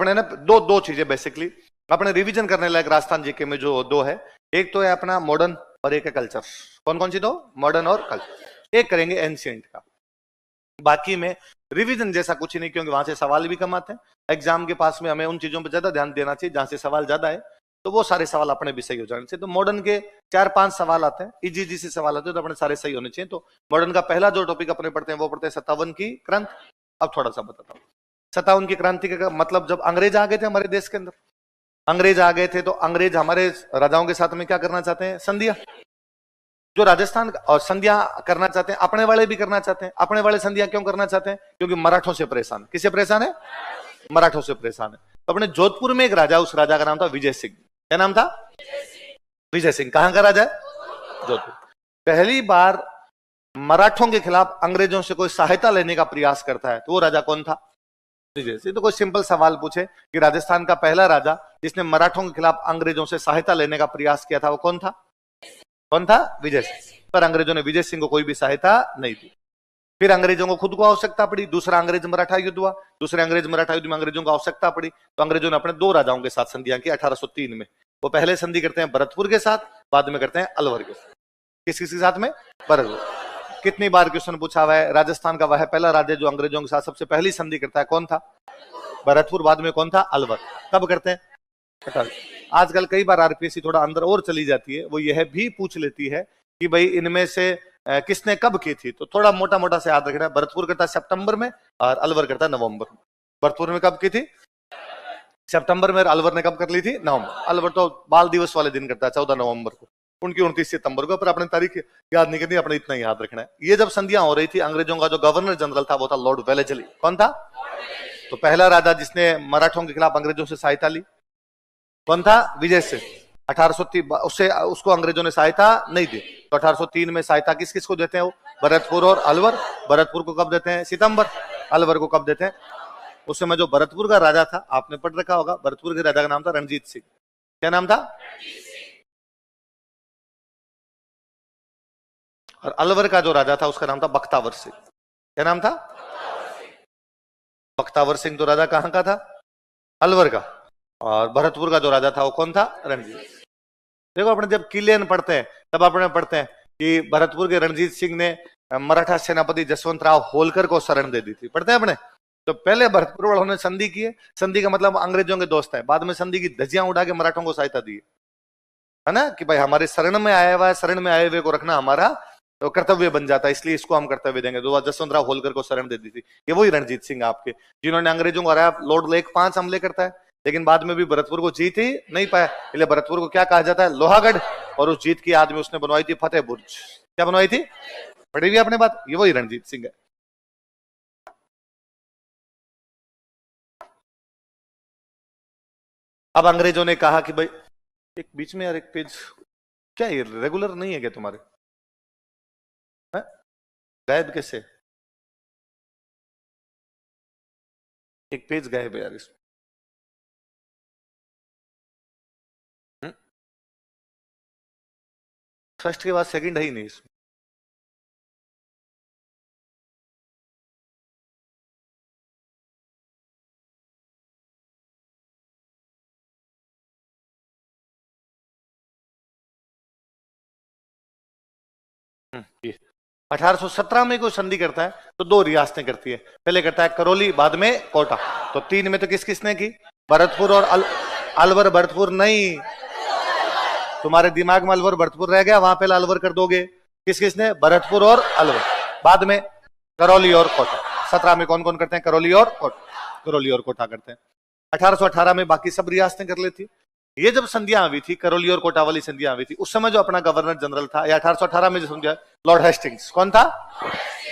अपने ना दो दो चीजें बेसिकली अपने रिवीजन करने लायक राजस्थान जीके में जो दो है, एक तो है अपना मॉडर्न और एक है कल्चर। कौन कौन सी दो? मॉडर्न और कल्चर। एक करेंगे एंशिएंट का, बाकी में रिवीजन जैसा कुछ ही नहीं, क्योंकि वहां से सवाल भी कम आते हैं। एग्जाम के पास में हमें उन चीजों पर ज्यादा ध्यान देना चाहिए जहां से सवाल ज्यादा है, तो वो सारे सवाल अपने भी सही हो जाने चाहिए। तो मॉडर्न के 4-5 सवाल आते हैं, इजी इजी से सवाल आते हैं, तो अपने सारे सही होने चाहिए। तो मॉडर्न का पहला जो टॉपिक अपने पढ़ते हैं वो पढ़ते हैं 57 की क्रांति। अब थोड़ा सा बताता हूँ 57 की क्रांति का मतलब, जब अंग्रेज आ गए थे हमारे देश के अंदर, अंग्रेज आ गए थे तो अंग्रेज हमारे राजाओं के साथ में क्या करना चाहते हैं? संधियां। जो राजस्थान और संधियां करना चाहते हैं, अपने वाले भी करना चाहते हैं। अपने वाले संधियां क्यों करना चाहते हैं? क्योंकि मराठों से परेशान है। किससे परेशान है? मराठों से परेशान है। तो अपने जोधपुर में एक राजा, उस राजा का नाम था विजय सिंह। क्या नाम था? विजय सिंह। कहां का राजा है? जोधपुर। पहली बार मराठों के खिलाफ अंग्रेजों से कोई सहायता लेने का प्रयास करता है, तो वो राजा कौन था? विजय सिंह। तो कोई सिंपल सवाल पूछे कि राजस्थान का पहला राजा जिसने मराठों के खिलाफ अंग्रेजों से सहायता लेने का प्रयास किया था, वो कौन था? कौन था? विजय सिंह। पर अंग्रेजों ने विजय सिंह को कोई भी सहायता नहीं दी। फिर अंग्रेजों को खुद को आवश्यकता पड़ी, दूसरा अंग्रेज मराठा युद्ध हुआ, दूसरे अंग्रेज मराठा युद्ध में अंग्रेजों को आवश्यकता पड़ी, तो अंग्रेजों ने अपने दो राजाओं के साथ संधियां की 1803 में। वो पहले संधि करते हैं भरतपुर के साथ, बाद में करते हैं अलवर के साथ। किस किस के साथ में? भरतपुर। कितनी बार क्वेश्चन पूछा हुआ है, राजस्थान का वह पहला राज्य जो अंग्रेजों के साथ सबसे पहली संधि करता है, कौन था? भरतपुर। बाद में कौन था? अलवर। कब करते हैं? आजकल कई बार आरपीएससी थोड़ा अंदर और चली जाती है, वो यह भी पूछ लेती है कि भाई इनमें से किसने कब की थी, तो थोड़ा मोटा मोटा से याद रखना है। भरतपुर करता है सितंबर में और अलवर करता है नवंबर में। भरतपुर में कब की थी? सितंबर में। अलवर ने कब कर ली थी? नवंबर। अलवर तो बाल दिवस वाले दिन करता है 14 नवंबर को, उनकी 29 सितंबर को। पर अपने तारीख याद नहीं करनी, अपने इतना याद रखना है। ये जब संधियां हो रही थी, अंग्रेजों का जो गवर्नर जनरल था वो था लॉर्ड वेलेस्ली। कौन था? तो पहला राजा जिसने मराठों के खिलाफ अंग्रेजों से सहायता ली कौन था? विजय सिंह। 1803 उससे उसको अंग्रेजों ने सहायता नहीं दी, तो 1803 में सहायता किस किस को देते हैं? वो भरतपुर और अलवर। भरतपुर को कब देते हैं? सितंबर। अलवर को कब देते हैं? उस समय जो भरतपुर का राजा था, आपने पढ़ रखा होगा, भरतपुर के राजा का नाम था रणजीत सिंह। क्या नाम था? और अलवर का जो राजा था उसका नाम था बख्तावर सिंह। क्या नाम था? बख्तावर सिंह। तो राजा कहां का था? अलवर का। और भरतपुर का जो राजा था वो कौन था? रणजीत। देखो अपने जब किलियन पढ़ते हैं तब अपने पढ़ते हैं कि भरतपुर के रणजीत सिंह ने मराठा सेनापति जसवंत राव होलकर को शरण दे दी थी। पढ़ते हैं अपने। तो पहले भरतपुर वालों ने संधि की है, संधि का मतलब अंग्रेजों के दोस्त हैं, बाद में संधि की धज्जियां उड़ा के मराठों को सहायता दी है ना, कि भाई हमारे शरण में आया हुआ है, शरण में आए हुए को रखना हमारा तो कर्तव्य बन जाता है, इसलिए इसको हम कर्तव्य देंगे। तो जसवंत राव होलकर को शरण दे दी थी। ये वही रणजीत सिंह आपके, जिन्होंने अंग्रेजों को हराया। लॉर्ड लेक 5 हमले करता है, लेकिन बाद में भी भरतपुर को जीत ही नहीं पाया, इसलिए भरतपुर को क्या कहा जाता है? लोहागढ़। और उस जीत की याद में उसने बनवाई थी फतेह बुर्ज। क्या बनवाई थी? पढ़ी हुई आपने बात? ये वही रणजीत सिंह है। अब अंग्रेजों ने कहा कि भाई एक बीच में यार एक पेज क्या ये रेगुलर नहीं है क्या तुम्हारे? गायब कैसे? एक पेज गायब है यार इसमें। फर्स्ट के बाद सेकंड है ही नहीं इसमें। ये 1817 में कोई संधि करता है तो 2 रियासतें करती है, पहले करता है करौली, बाद में कोटा। तो 3 में तो किस किसने की? भरतपुर और अलवर। भरतपुर नहीं, तुम्हारे दिमाग में अलवर भरतपुर रह गया, वहां पहले अलवर कर दोगे। किस किसने? भरतपुर और अलवर, बाद में करौली और कोटा। 17 में कौन कौन करते हैं? करौली और कोटा। करौली और कोटा करते हैं। 1818 में बाकी सब रियासतें कर लेती। ये जब संधियां हुई थी, करौली और कोटा वाली संधियां हुई थी, उस समय जो अपना गवर्नर जनरल था, या 1818 में जो संधिया, लॉर्ड हेस्टिंग्स। कौन था?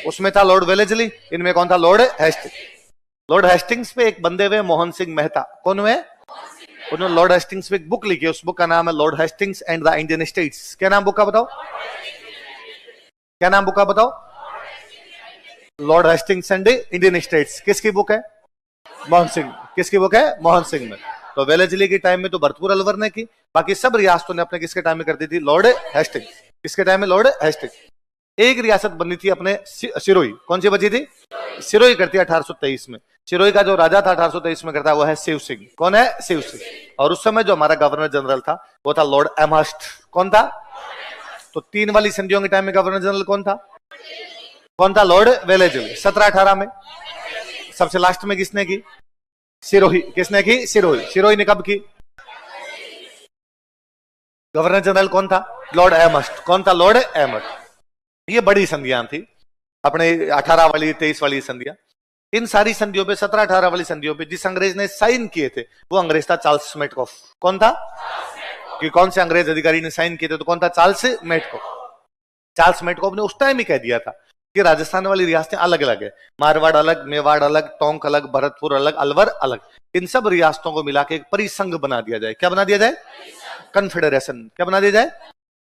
उसमें था लॉर्ड वेलेस्ली, इनमें कौन था? Lord Hastings. लॉर्ड हेस्टिंग्स पे एक बंदे हुए मोहन सिंह मेहता। कौन हुए? उन्होंने लॉर्ड हेस्टिंग्स पे एक बुक लिखी है, उस बुक का नाम है Lord Hastings and the Indian states. क्या नाम बुक का बताओ? क्या नाम बुक का बताओ? Lord Hastings and Indian states. किसकी बुक है? मोहन सिंह। किसकी बुक है? मोहन सिंह में। तो वेलेस्ली के टाइम में तो भरतपुर अलवर ने की, बाकी सब रियासतों ने अपने किसके टाइम में कर दी थी? Lord Hastings. किसके टाइम में? Lord Hastings. एक रियासत बनी थी अपने सिरोही। कौन सी बची थी? सिरोही करती है 1823 में। सिरोही का जो राजा था 1823 में करता वो है शिव सिंह। कौन है? शिव सिंह। और उस समय जो हमारा गवर्नर जनरल था वो था लॉर्ड एमहर्स्ट। कौन था? तो 3 वाली संधियों के टाइम में गवर्नर जनरल कौन था? कौन था? लॉर्ड वेलेजल। 1718 में। सबसे लास्ट में किसने की? सिरोही। किसने की? सिरोही। सिरोही ने कब की? गवर्नर जनरल कौन था? Lord Amherst. कौन था? Lord Amherst. ये बड़ी संधियां थी अपने 18 वाली 23 वाली संधियां। इन सारी संधियों पे 17-18 वाली संधियों पे जिस अंग्रेज ने साइन किए थे वो अंग्रेज था चार्ल्स मेटकॉफ। कौन था? कि कौन से अंग्रेज अधिकारी ने साइन किए थे? तो कौन था? Charles Metcalfe. चार्ल्स मेटकॉफ ने उस टाइम ही कह दिया था कि राजस्थान वाली रियासतें अलग अलग है, मारवाड़ अलग, मेवाड़ अलग, टोंक अलग, भरतपुर अलग, अलवर अलग। इन सब रियासतों को मिला के एक परिसंघ बना दिया जाए। क्या बना दिया जाए? कन्फेडरेशन। क्या बना दिया जाए?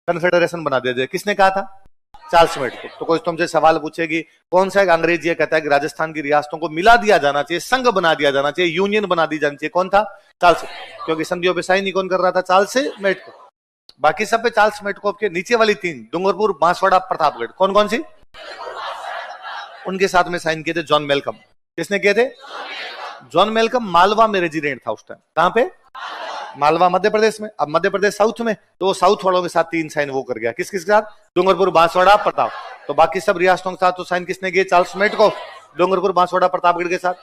कन्फेडरेशन बना दिया जाए। किसने कहा था? Charles Metcalfe. तो कोई तुमसे सवाल पूछेगी कौन सा एक अंग्रेज ये कहता है कि राजस्थान की रियासतों को मिला दिया जाना चाहिए, संघ बना दिया जाना चाहिए, यूनियन बना दी जानी चाहिए। कौन था? चार्ल्स। क्योंकि संधियों पे साइन ही कौन कर रहा था? Charles Metcalfe. बाकी सब पे चार्ल्स मेटकॉफ के नीचे वाली 3 डूंगरपुर, बांसवाड़ा, प्रतापगढ़, कौन कौन सी? उनके साथ में साइन किए थे जॉन मेलकम। किसने किए थे? जॉन मेलकम मालवा में रेजिडेंट था उस टाइम। कहां पे? मालवा मध्य प्रदेश में। अब मध्य प्रदेश साउथ में, तो वो साउथ वालों के साथ 3 साइन वो कर गया। किस किस के साथ? डूंगरपुर, बांसवाड़ा, प्रताप। तो बाकी सब रियासतों के साथ तो साइन किसने किए? Charles Metcalfe. डूंगरपुर, बांसवाड़ा, प्रतापगढ़ के साथ।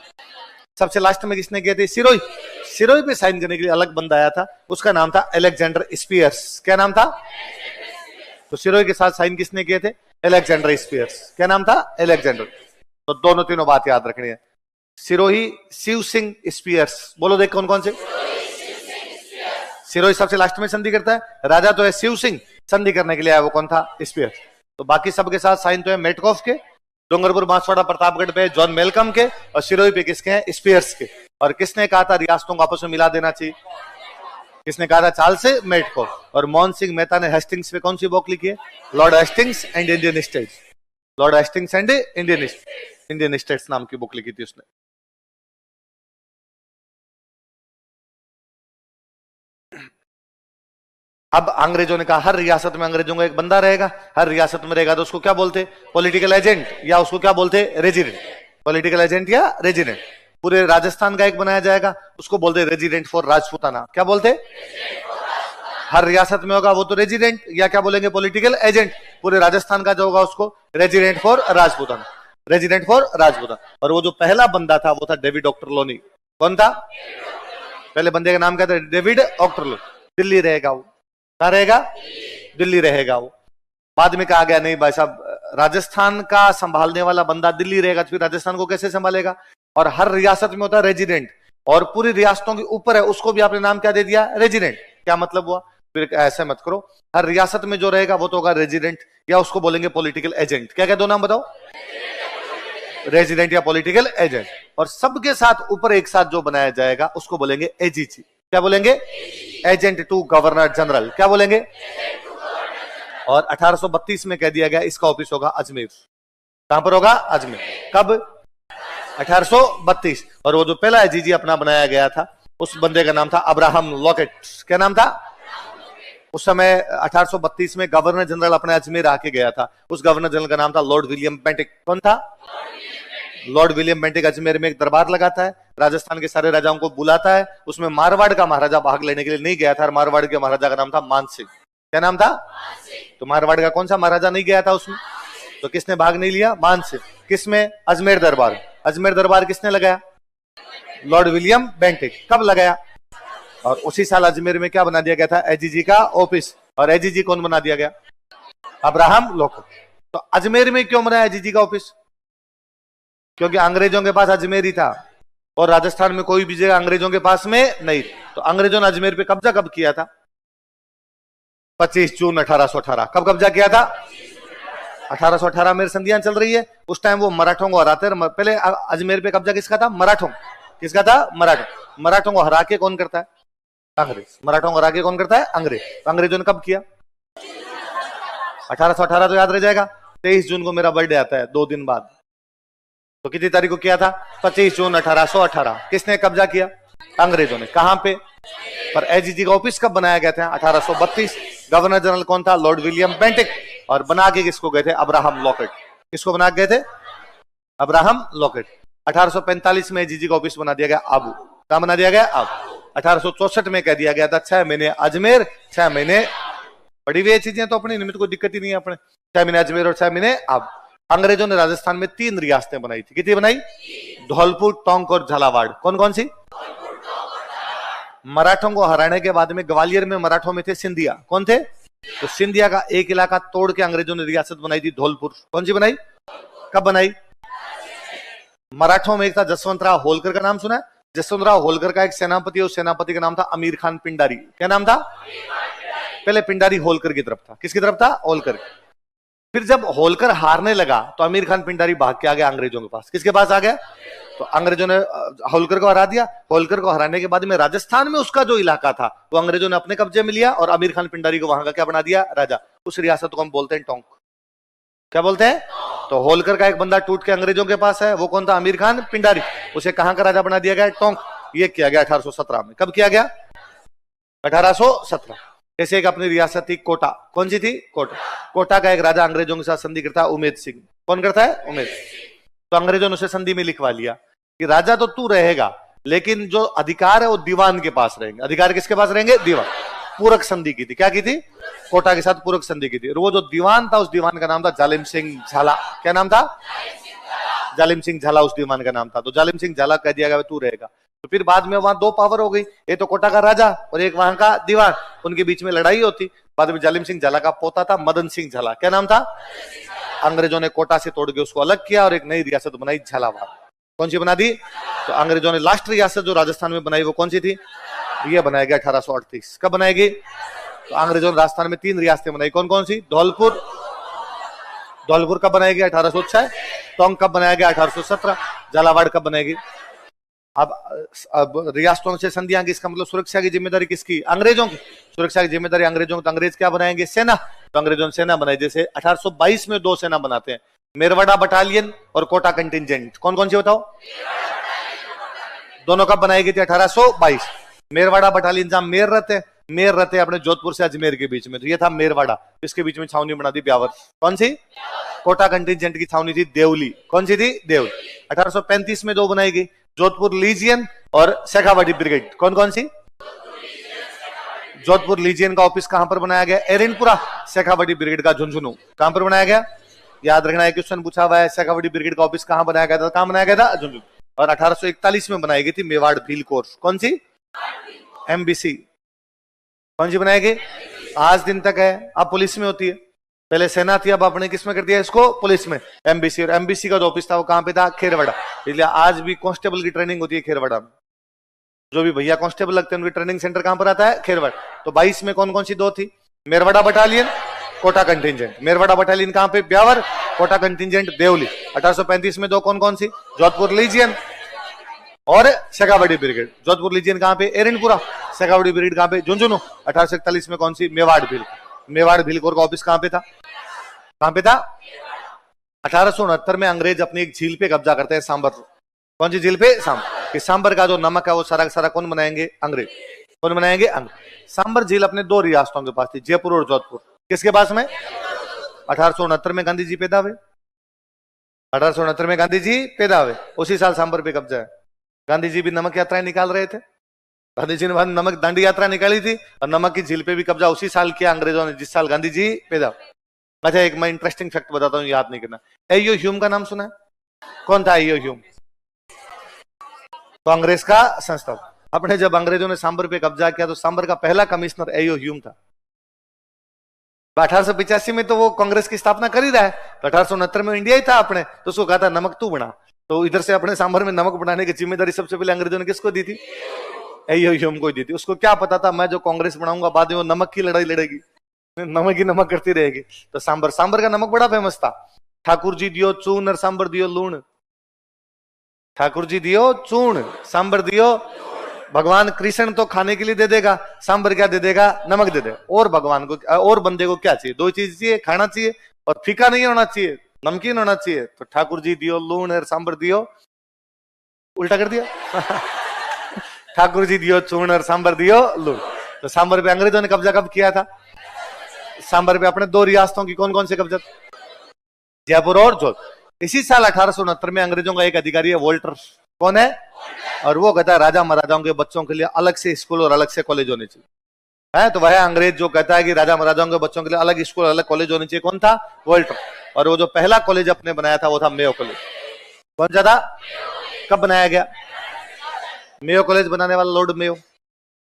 सबसे लास्ट में किसने किए थे? सिरोही। सिरोही पे साइन करने के लिए अलग बंदा आया था, उसका नाम था अलेक्जेंडर स्पियर्स। क्या नाम था? तो सिरोही के साथ साइन किसने किए थे? Alexander Spears. क्या नाम था? अलेक्जेंडर। तो दोनों तीनों बात याद रखनी है। सिरोही, शिव सिंह, स्पियर्स। बोलो देख कौन कौन से? सिरोही सबसे लास्ट में संधि करता है। राजा तो है शिव सिंह, संधि करने के लिए आया वो कौन था? स्पियर्स। तो बाकी सबके साथ साइन तो है मेटकॉफ के, डूंगरपुर, बांसवाड़ा, प्रतापगढ़ पे जॉन मेलकम के, और सिरोही पे किसके हैं? स्पियर्स के। और किसने कहा था रियासतों को आपस में मिला देना चाहिए? किसने कहा था? Charles Metcalfe. और मोहन सिंह मेहता ने हेस्टिंग्स पे कौन सी बुक लिखी है? Lord Hastings and Indian states. Lord Hastings and Indian states नाम की बुक लिखी थी उसने। अब अंग्रेजों ने कहा हर रियासत में अंग्रेजों का एक बंदा रहेगा, हर रियासत में रहेगा, तो उसको क्या बोलते? पॉलिटिकल एजेंट, या उसको क्या बोलते? रेजिडेंट। पॉलिटिकल एजेंट या रेजिडेंट। पूरे राजस्थान का एक बनाया जाएगा, उसको बोलते रेजिडेंट फॉर राजपूताना। क्या बोलते? हर रियासत में होगा वो तो रेजिडेंट, या क्या बोलेंगे? Political agent. पूरे राजस्थान का जो होगा उसको resident for Rajputana. Resident for Rajputana. और वो जो पहला बंदा था वो था डेविड ऑक्टरलोनी। कौन था? पहले बंदे का नाम क्या था? David Ochterlony. दिल्ली रहेगा वो। कहां रहेगा? दिल्ली रहेगा वो। बाद में कहा गया नहीं भाई साहब, राजस्थान का संभालने वाला बंदा दिल्ली रहेगा तो फिर राजस्थान को कैसे संभालेगा? और हर रियासत में होता है रेजिडेंट, और पूरी रियासतों के ऊपर है उसको भी आपने नाम क्या दे दिया? रेजिडेंट। क्या मतलब हुआ? फिर ऐसे मत करो, हर रियासत में जो रहेगा वो तो होगा रेजिडेंट, या उसको बोलेंगे पॉलिटिकल एजेंट। क्या क्या दो नाम बताओ? रेजिडेंट या पॉलिटिकल एजेंट। और सबके साथ ऊपर एक साथ जो बनाया जाएगा उसको बोलेंगे एजीसी। क्या बोलेंगे? Agent to governor general. क्या बोलेंगे? और 1832 में कह दिया गया इसका ऑफिस होगा अजमेर। कहां पर होगा? अजमेर। कब? 1832। और वो जो पहला एजीजी अपना बनाया गया था उस बंदे का नाम था अब्राहम लॉकेट। क्या नाम था? उस समय 1832 में गवर्नर जनरल अपने अजमेर आके गया था, उस गवर्नर जनरल का नाम था लॉर्ड विलियम बेंटिक। कौन था? लॉर्ड विलियम बेंटिक अजमेर में एक दरबार लगाता है, राजस्थान के सारे राजाओं को बुलाता है। उसमें मारवाड़ का महाराजा भाग लेने के लिए नहीं गया था, मारवाड़ के महाराजा का नाम था मान सिंह। क्या नाम था? तो मारवाड़ का कौन सा महाराजा नहीं गया था उसमें? तो किसने भाग नहीं लिया? मान सिंह। किसमें? अजमेर दरबार। अजमेर दरबार किसने लगाया? Lord William Bentinck. कब लगाया? और उसी साल अजमेर में क्या बना दिया गया था? एजीजी का ऑफिस। और एजीजी कौन बना दिया गया? Abraham locket. तो अजमेर में क्यों बनाया एजीजी का ऑफिस? क्योंकि अंग्रेजों के पास अजमेर ही था और राजस्थान में कोई भी जगह अंग्रेजों के पास में नहीं। तो अंग्रेजों ने अजमेर पे कब्जा कब किया था? 25 जून 1818। कब कब्जा किया था? 1818 में संधियां चल रही है, उस टाइम वो मराठों को हराते। पहले अजमेर पे कब्जा किसका था? मराठों। किसका था? मराठों। मराठों को हरा के कौन करता है? अंग्रेज। मराठों को हरा के कौन करता है? अंग्रेज। तो अंग्रेजों ने कब किया? 1818 तो याद रह जाएगा। 23 जून को मेरा बर्थडे आता है, 2 दिन बाद। तो कितनी तारीख को किया था? 25 जून 1818। किसने कब्जा किया? अंग्रेजों ने। कहां पे? पर एजीजी का ऑफिस कब बनाया गया था? 1832। गवर्नर जनरल कौन था? Lord William Bentinck. और बना के किसको गए थे? Abraham locket. किसको बना गए थे? Abraham locket. 1845 में जीजी का ऑफिस बना दिया गया आबू। क्या बना दिया गया? आबू। 1864 में कह दिया गया था 6 महीने अजमेर, 6 महीने, पड़ी हुई चीजें तो अपने निमित्त कोई दिक्कत ही नहीं है अपने, 6 महीने अजमेर और 6 महीने आबू। अंग्रेजों ने राजस्थान में 3 रियासतें बनाई थी। कितनी बनाई? धौलपुर, टोंक और झालावाड़। कौन कौन सी? मराठों को हराने के बाद में ग्वालियर में मराठों में थे सिंधिया। कौन थे? तो सिंधिया का एक इलाका तोड़ के अंग्रेजों ने रियासत बनाई थी धौलपुर। कौन सी बनाई? कब बनाई? मराठों में एक था जसवंतराव होलकर का नाम सुना है? जसवंतराव होलकर का एक सेनापति, उस सेनापति का नाम था अमीर खान पिंडारी। क्या नाम था? पहले पिंडारी होलकर की तरफ था। किसकी तरफ था? होलकर। फिर जब होलकर हारने लगा तो अमीर खान पिंडारी भाग के आ गया अंग्रेजों के पास। किसके पास आ गया? तो अंग्रेजों ने होलकर को हरा दिया। होलकर को हराने के बाद में राजस्थान में उसका जो इलाका था वो अंग्रेजों ने अपने कब्जे में लिया और अमीर खान पिंडारी को वहां का क्या बना दिया? राजा। उस रियासत को हम बोलते हैं टोंक। क्या बोलते हैं? तो होलकर का एक बंदा टूट के अंग्रेजों के पास है, वो कौन था? अमीर खान पिंडारी। उसे कहां का राजा बना दिया गया? टोंक। ये किया गया 1817 में। कब किया गया? 1817। जैसे एक अपनी रियासत थी कोटा। कौन सी थी? कोटा। कोटा का एक राजा अंग्रेजों के साथ संधि करता है, उमेद सिंह। कौन करता है? उमेद। तो अंग्रेजों ने उसे संधि में लिखवा लिया कि राजा तो तू रहेगा लेकिन जो अधिकार है वो दीवान के पास रहेंगे। अधिकार किसके पास रहेंगे? दीवान। पूरक संधि की थी। क्या की थी? कोटा के साथ पूरक संधि की थी। और वो जो दीवान था उस दीवान का नाम था जालिम सिंह झाला। क्या नाम था? जालिम सिंह झाला उस दीवान का नाम था। तो जालिम सिंह झाला कह दिया गया तू रहेगा। तो फिर बाद में वहां 2 पावर हो गई, एक तो कोटा का राजा और एक वहां का दीवान। उनके बीच में लड़ाई होती। बाद में जालिम सिंह झाला का पोता था मदन सिंह झाला। क्या नाम था? अंग्रेजों ने कोटा से तोड़ के उसको अलग किया और एक नई रियासत बनाई झालावाड़। कौन सी बना दी? तो अंग्रेजों ने लास्ट रियासत जो राजस्थान में बनाई वो कौन सी थी? ये बनाया गया 1838। कब बनाएगी? तो अंग्रेजों ने राजस्थान में 3 रियासतें बनाई। कौन कौन सी? धौलपुर। धौलपुर कब बनाया गया? 1806। टोंक कब बनाया गया? 1817। झालावाड़ कब बनाएगी? अब रियासतों से संधियां की, इसका मतलब सुरक्षा की जिम्मेदारी किसकी? अंग्रेजों की। सुरक्षा की जिम्मेदारी अंग्रेजों की। तो अंग्रेज क्या बनाएंगे? सेना। तो अंग्रेजों ने सेना बनाई। जैसे 1822 में 2 सेना बनाते हैं, मेरवाड़ा बटालियन और कोटा कंटिंजेंट। कौन कौन सी बताओ? दोनों कब बनाई गई थी? 1822। मेरवाड़ा बटालियन जहां मेर रहते अपने जोधपुर से अजमेर के बीच में, तो ये था मेरवाड़ा। इसके बीच में छावनी बना दी ब्यावर। कौन सी? कोटा कंटिंजेंट की छावनी थी देवली। कौन सी थी? देवली। 1835 में 2 बनाई गई, जोधपुर लीजियन और शेखावाटी ब्रिगेड। कौन कौन सी? जोधपुर लीजियन का ऑफिस कहां पर बनाया गया? एरिनपुरा। शेखावाटी ब्रिगेड का झुंझुनू। कहां पर बनाया गया? याद रखना है, क्वेश्चन पूछा हुआ है। शेखावाटी ब्रिगेड का ऑफिस कहां बनाया गया था? कहां बनाया गया था? झुंझुनू। और 1841 में बनाई गई थी मेवाड़ फील्ड कोर्स। कौन सी? एमबीसी। कौन सी बनाई गई? आज दिन तक है। अब पुलिस में होती है। पहले सेना थी, अब आपने किसमें कर दिया इसको? पुलिस में। एमबीसी। और एमबीसी का जो ऑफिस था वो कहां पे था? खेरवाड़ा। इसलिए आज भी कांस्टेबल की ट्रेनिंग होती है खेरवाड़ा में। जो भी भैया कांस्टेबल लगते हैं उनकी ट्रेनिंग सेंटर कहां पर आता है? खेरवाड़ा। तो 22 में कौन कौन सी 2 थी? Merwara battalion, Kota contingent. Merwara battalion कहां पे? ब्यावर। कोटा कंटिंजेंट देवली। 1835 में 2 कौन कौन सी? जोधपुर लीजियन और शेखावाटी ब्रिगेड। जोधपुर लीजियन कहां पे? एरिनपुरा। शेखावाटी ब्रिगेड कहां पे? झुंझुनू। 1841 में कौन सी? मेवाड़ भील। मेवाड़ भील कोर का ऑफिस कहां पे था? कहां पे था? 1869 में अंग्रेज अपनी एक झील पे कब्जा करते हैं, सांबर। कौन सी झील पे? सांबर। कि सांबर का जो नमक है वो सारा सारा कौन बनाएंगे? अंग्रेज। कौन बनाएंगे? अंग्रेज। सांबर झील अपने 2 रियासतों के पास थी, जयपुर और जोधपुर। किसके पास में? 1869 में गांधी जी पैदा हुए। 1869 में गांधी जी पैदा हुए, उसी साल सांबर पे कब्जा है। गांधी जी भी नमक यात्राएं निकाल रहे थे। गांधी जी ने नमक दांडी यात्रा निकाली थी और नमक की झील पे भी कब्जा उसी साल किया अंग्रेजों ने, जिस साल गांधी जी पैदा। अच्छा, एक मैं इंटरेस्टिंग फैक्ट बताता हूँ, याद नहीं करना। एयो ह्यूम का नाम सुना है? कौन था एयो ह्यूम? तो अंग्रेज का संस्थापक। अपने जब अंग्रेजों ने सांबर पे कब्जा किया तो सांबर का पहला कमिश्नर एयो ह्यूम था। 1885 में तो वो कांग्रेस की स्थापना कर ही रहा है, तो 1869 में इंडिया ही था अपने, तो उसको कहा था नमक तू बना। तो इधर से अपने सांभर में नमक बनाने की जिम्मेदारी सबसे पहले अंग्रेजों ने किसको दी थी? एयो ह्यूम को दी थी। उसको क्या पता था मैं जो कांग्रेस बनाऊंगा बाद में वो नमक की लड़ाई लड़ेगी, नमक ही नमक करती रहेगी। तो सांभर का नमक बड़ा फेमस था। ठाकुर जी दियो चून और सांभर दियो लूण। ठाकुर जी दियो चून, सांभर दियो। भगवान कृष्ण तो खाने के लिए दे देगा, सांभर क्या दे देगा? नमक दे देगा। और भगवान को और बंदे को क्या चाहिए? 2 चीज चाहिए, खाना चाहिए और फीका नहीं होना चाहिए, नमकीन होना चाहिए। तो ठाकुर जी दियो लूण और सांभर दियो, उल्टा कर दिया। ठाकुर जी दियो चूर्ण और सांभर दियो लूण। तो सांभर पे अंग्रेजों ने कब्जा कब किया था? सांभर पे अपने 2 रियासतों की कौन कौन से कब्जा? जयपुर और जोधपुर। इसी साल 1869 में अंग्रेजों का एक अधिकारी है वोल्टर, कौन है? और वो कहता है राजा महाराजाओं के बच्चों के लिए अलग से स्कूल और अलग से कॉलेज होने चाहिए। है तो वह अंग्रेज जो कहता है कि राजा महाराजाओं के बच्चों के लिए अलग स्कूल अलग कॉलेज होने चाहिए, कौन था? वोल्टर। और वो जो पहला कॉलेज अपने बनाया था वो था मेयो कॉलेज। कौन सा था? कब बनाया गया? मेयो कॉलेज बनाने वाला लॉर्ड मेयो।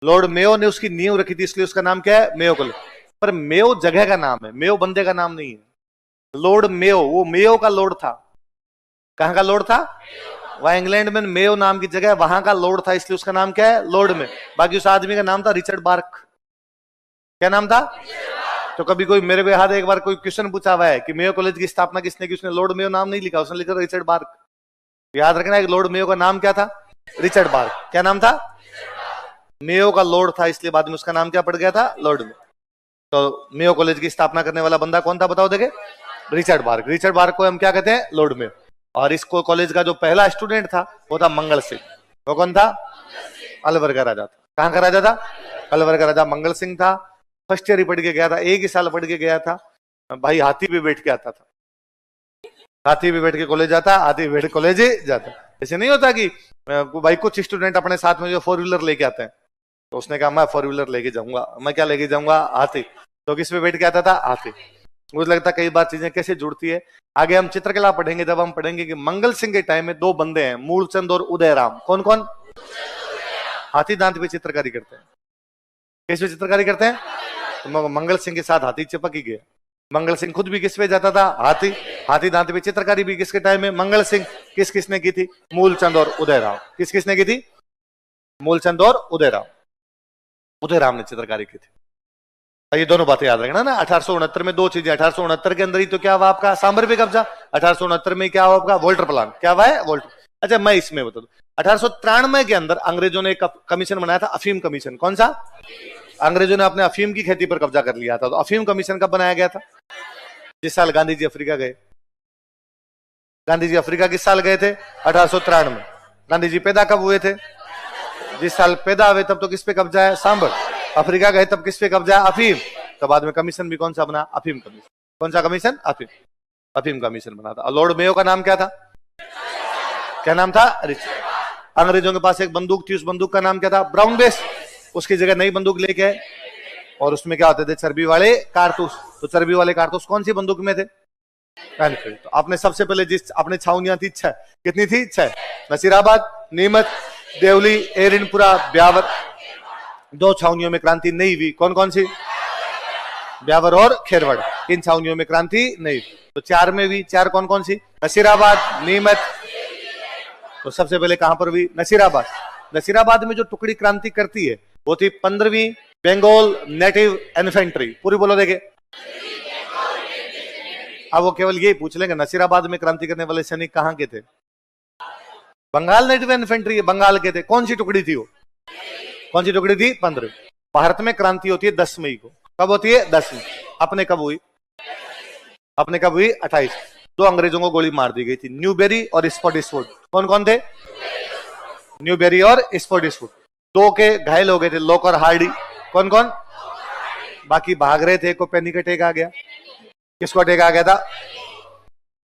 लॉर्ड मेयो ने उसकी नींव रखी थी, इसलिए उसका नाम क्या है? Mayo college. पर मेयो जगह का नाम है, मेयो बंदे का नाम नहीं है। लॉर्ड मेयो वो मेयो का लॉर्ड था। कहां का लॉर्ड था? वह इंग्लैंड में मेयो नाम की जगह वहां का लॉर्ड था, इसलिए उसका नाम क्या है? Lord Mayo. बाकी उस आदमी का नाम था रिचर्ड बार्क। क्या नाम था? तो कभी कोई मेरे पे हाथ एक बार कोई क्वेश्चन पूछा हुआ है कि मेयो कॉलेज की स्थापना किसने की, उसने लॉर्ड मेयो नाम नहीं लिखा, उसने लिखा रिचर्ड बार्क। याद रखना है लॉर्ड मेयो का नाम क्या था? Richard Bark. क्या नाम था? मेयो का लॉर्ड था, इसलिए बाद में उसका नाम क्या पड़ गया था? Lord Mayo. तो मेयो कॉलेज की स्थापना करने वाला बंदा कौन था बताओ देखे? Richard bark. रिचर्ड बार्क को हम क्या कहते हैं? Lord Mayo. और इसको कॉलेज का जो पहला स्टूडेंट था वो था मंगल सिंह। वो कौन था? अलवर का राजा था। कहां का राजा था? अलवर का राजा मंगल सिंह था। फर्स्ट ईयर ही पढ़ के गया था, एक ही साल पढ़ के गया था भाई। हाथी पे बैठ के आता था, हाथी पे बैठ के कॉलेज जाता, हाथी पे बैठ के कॉलेज जाता। ऐसे नहीं होता कि भाई कुछ स्टूडेंट अपने साथ में जो 4 व्हीलर लेके आते हैं, तो उसने कहा मैं 4 व्हीलर लेके जाऊंगा। मैं क्या लेके जाऊंगा? हाथी। तो किस पे बैठ के आता था? हाथी। मुझे लगता कई बार चीजें कैसे जुड़ती है। आगे हम चित्रकला पढ़ेंगे, जब हम पढ़ेंगे कि मंगल सिंह के टाइम में 2 बंदे हैं, मूलचंद और उदयराम। कौन कौन? हाथी दांत पे चित्रकारी करते हैं। किस पे चित्रकारी करते हैं? तो मंगल सिंह के साथ हाथी चिपक ही गया। मंगल सिंह खुद भी किस पे जाता था? हाथी। हाथी दांत पे चित्रकारी भी किसके टाइम में? मंगल सिंह। किस किसने की थी? मूलचंद और उदयराम। किस किसने की थी? मूलचंद और उदयराम। उदयराम ने चित्रकारी की थी। ये दोनों बातें याद रखना ना। 1869 में 2 चीजें। 1869 के अंदर ही तो क्या हुआ आपका? सांभर पे कब्जा। 1869 में क्या हुआ आपका? Walter plan. क्या हुआ है? वोल्टर। अच्छा मैं इसमें बता दूं, 1893 के अंदर अंग्रेजों ने एक कमीशन बनाया था, अफीम कमीशन। कौन सा? अंग्रेजों ने अपने अफीम की खेती पर कब्जा कर लिया था। तो अफीम कमीशन कब बनाया गया था? जिस साल गांधी जी अफ्रीका गए। गांधी जी अफ्रीका किस साल गए थे? 1893 में। गांधी जी पैदा कब हुए थे? जिस साल पैदा हुए तब तो किस पे कब्जा है? सांभर। अफ्रीका गए तब किस पे कब्जा है? अफीम। तो बाद में कमीशन भी कौन सा बना? अफीम कमीशन। कौन सा कमीशन? अफीम। अफीम कमीशन बना था। लॉर्ड मेयो का नाम क्या था? क्या नाम था? रिचर्ड। अंग्रेजों के पास एक बंदूक थी, उस बंदूक का नाम क्या था? Brown base. उसकी जगह नई बंदूक लेके आए, और उसमें क्या होते थे? चर्बी वाले कारतूस। तो चर्बी वाले कारतूस कौन सी बंदूक में थे? एनफील्ड। तो आपने सबसे पहले जिस अपने छावनियां थी 6, कितनी थी? 6। नसीराबाद, नीमच, देवली, एरिनपुरा, ब्यावर। 2 छावनियों में क्रांति नहीं हुई। कौन कौन सी? ब्यावर और खेरवड़। इन छावनियों में क्रांति नहीं हुई। तो 4 में हुई। 4 कौन कौन सी? नसीराबाद, नीमच। तो सबसे पहले कहां पर हुई? नसीराबाद। नसीराबाद में जो टुकड़ी क्रांति करती है वो थी 15वीं बंगाल नेटिव इन्फेंट्री। पूरी बोलो देखे। अब वो केवल यही पूछ लेंगे नसीराबाद में क्रांति करने वाले सैनिक कहां के थे? बंगाल नेटिव इन्फेंट्री, बंगाल के थे। कौन सी टुकड़ी थी वो? कौन सी टुकड़ी थी? 15वीं। भारत में क्रांति होती है 10 मई को। कब होती है? 10 मई। अपने कब हुई? अपने कब हुई? 28। 2 अंग्रेजों को गोली मार दी गई थी, न्यूबेरी और स्पॉटिसवुड। कौन कौन थे? न्यूबेरी और स्पॉटिसवुड। 2 के घायल हो गए थे, लॉक और हार्डी। कौन कौन? बाकी भाग रहे थे, को पैनिक अटैक आ गया। किसको अटैक आ गया था?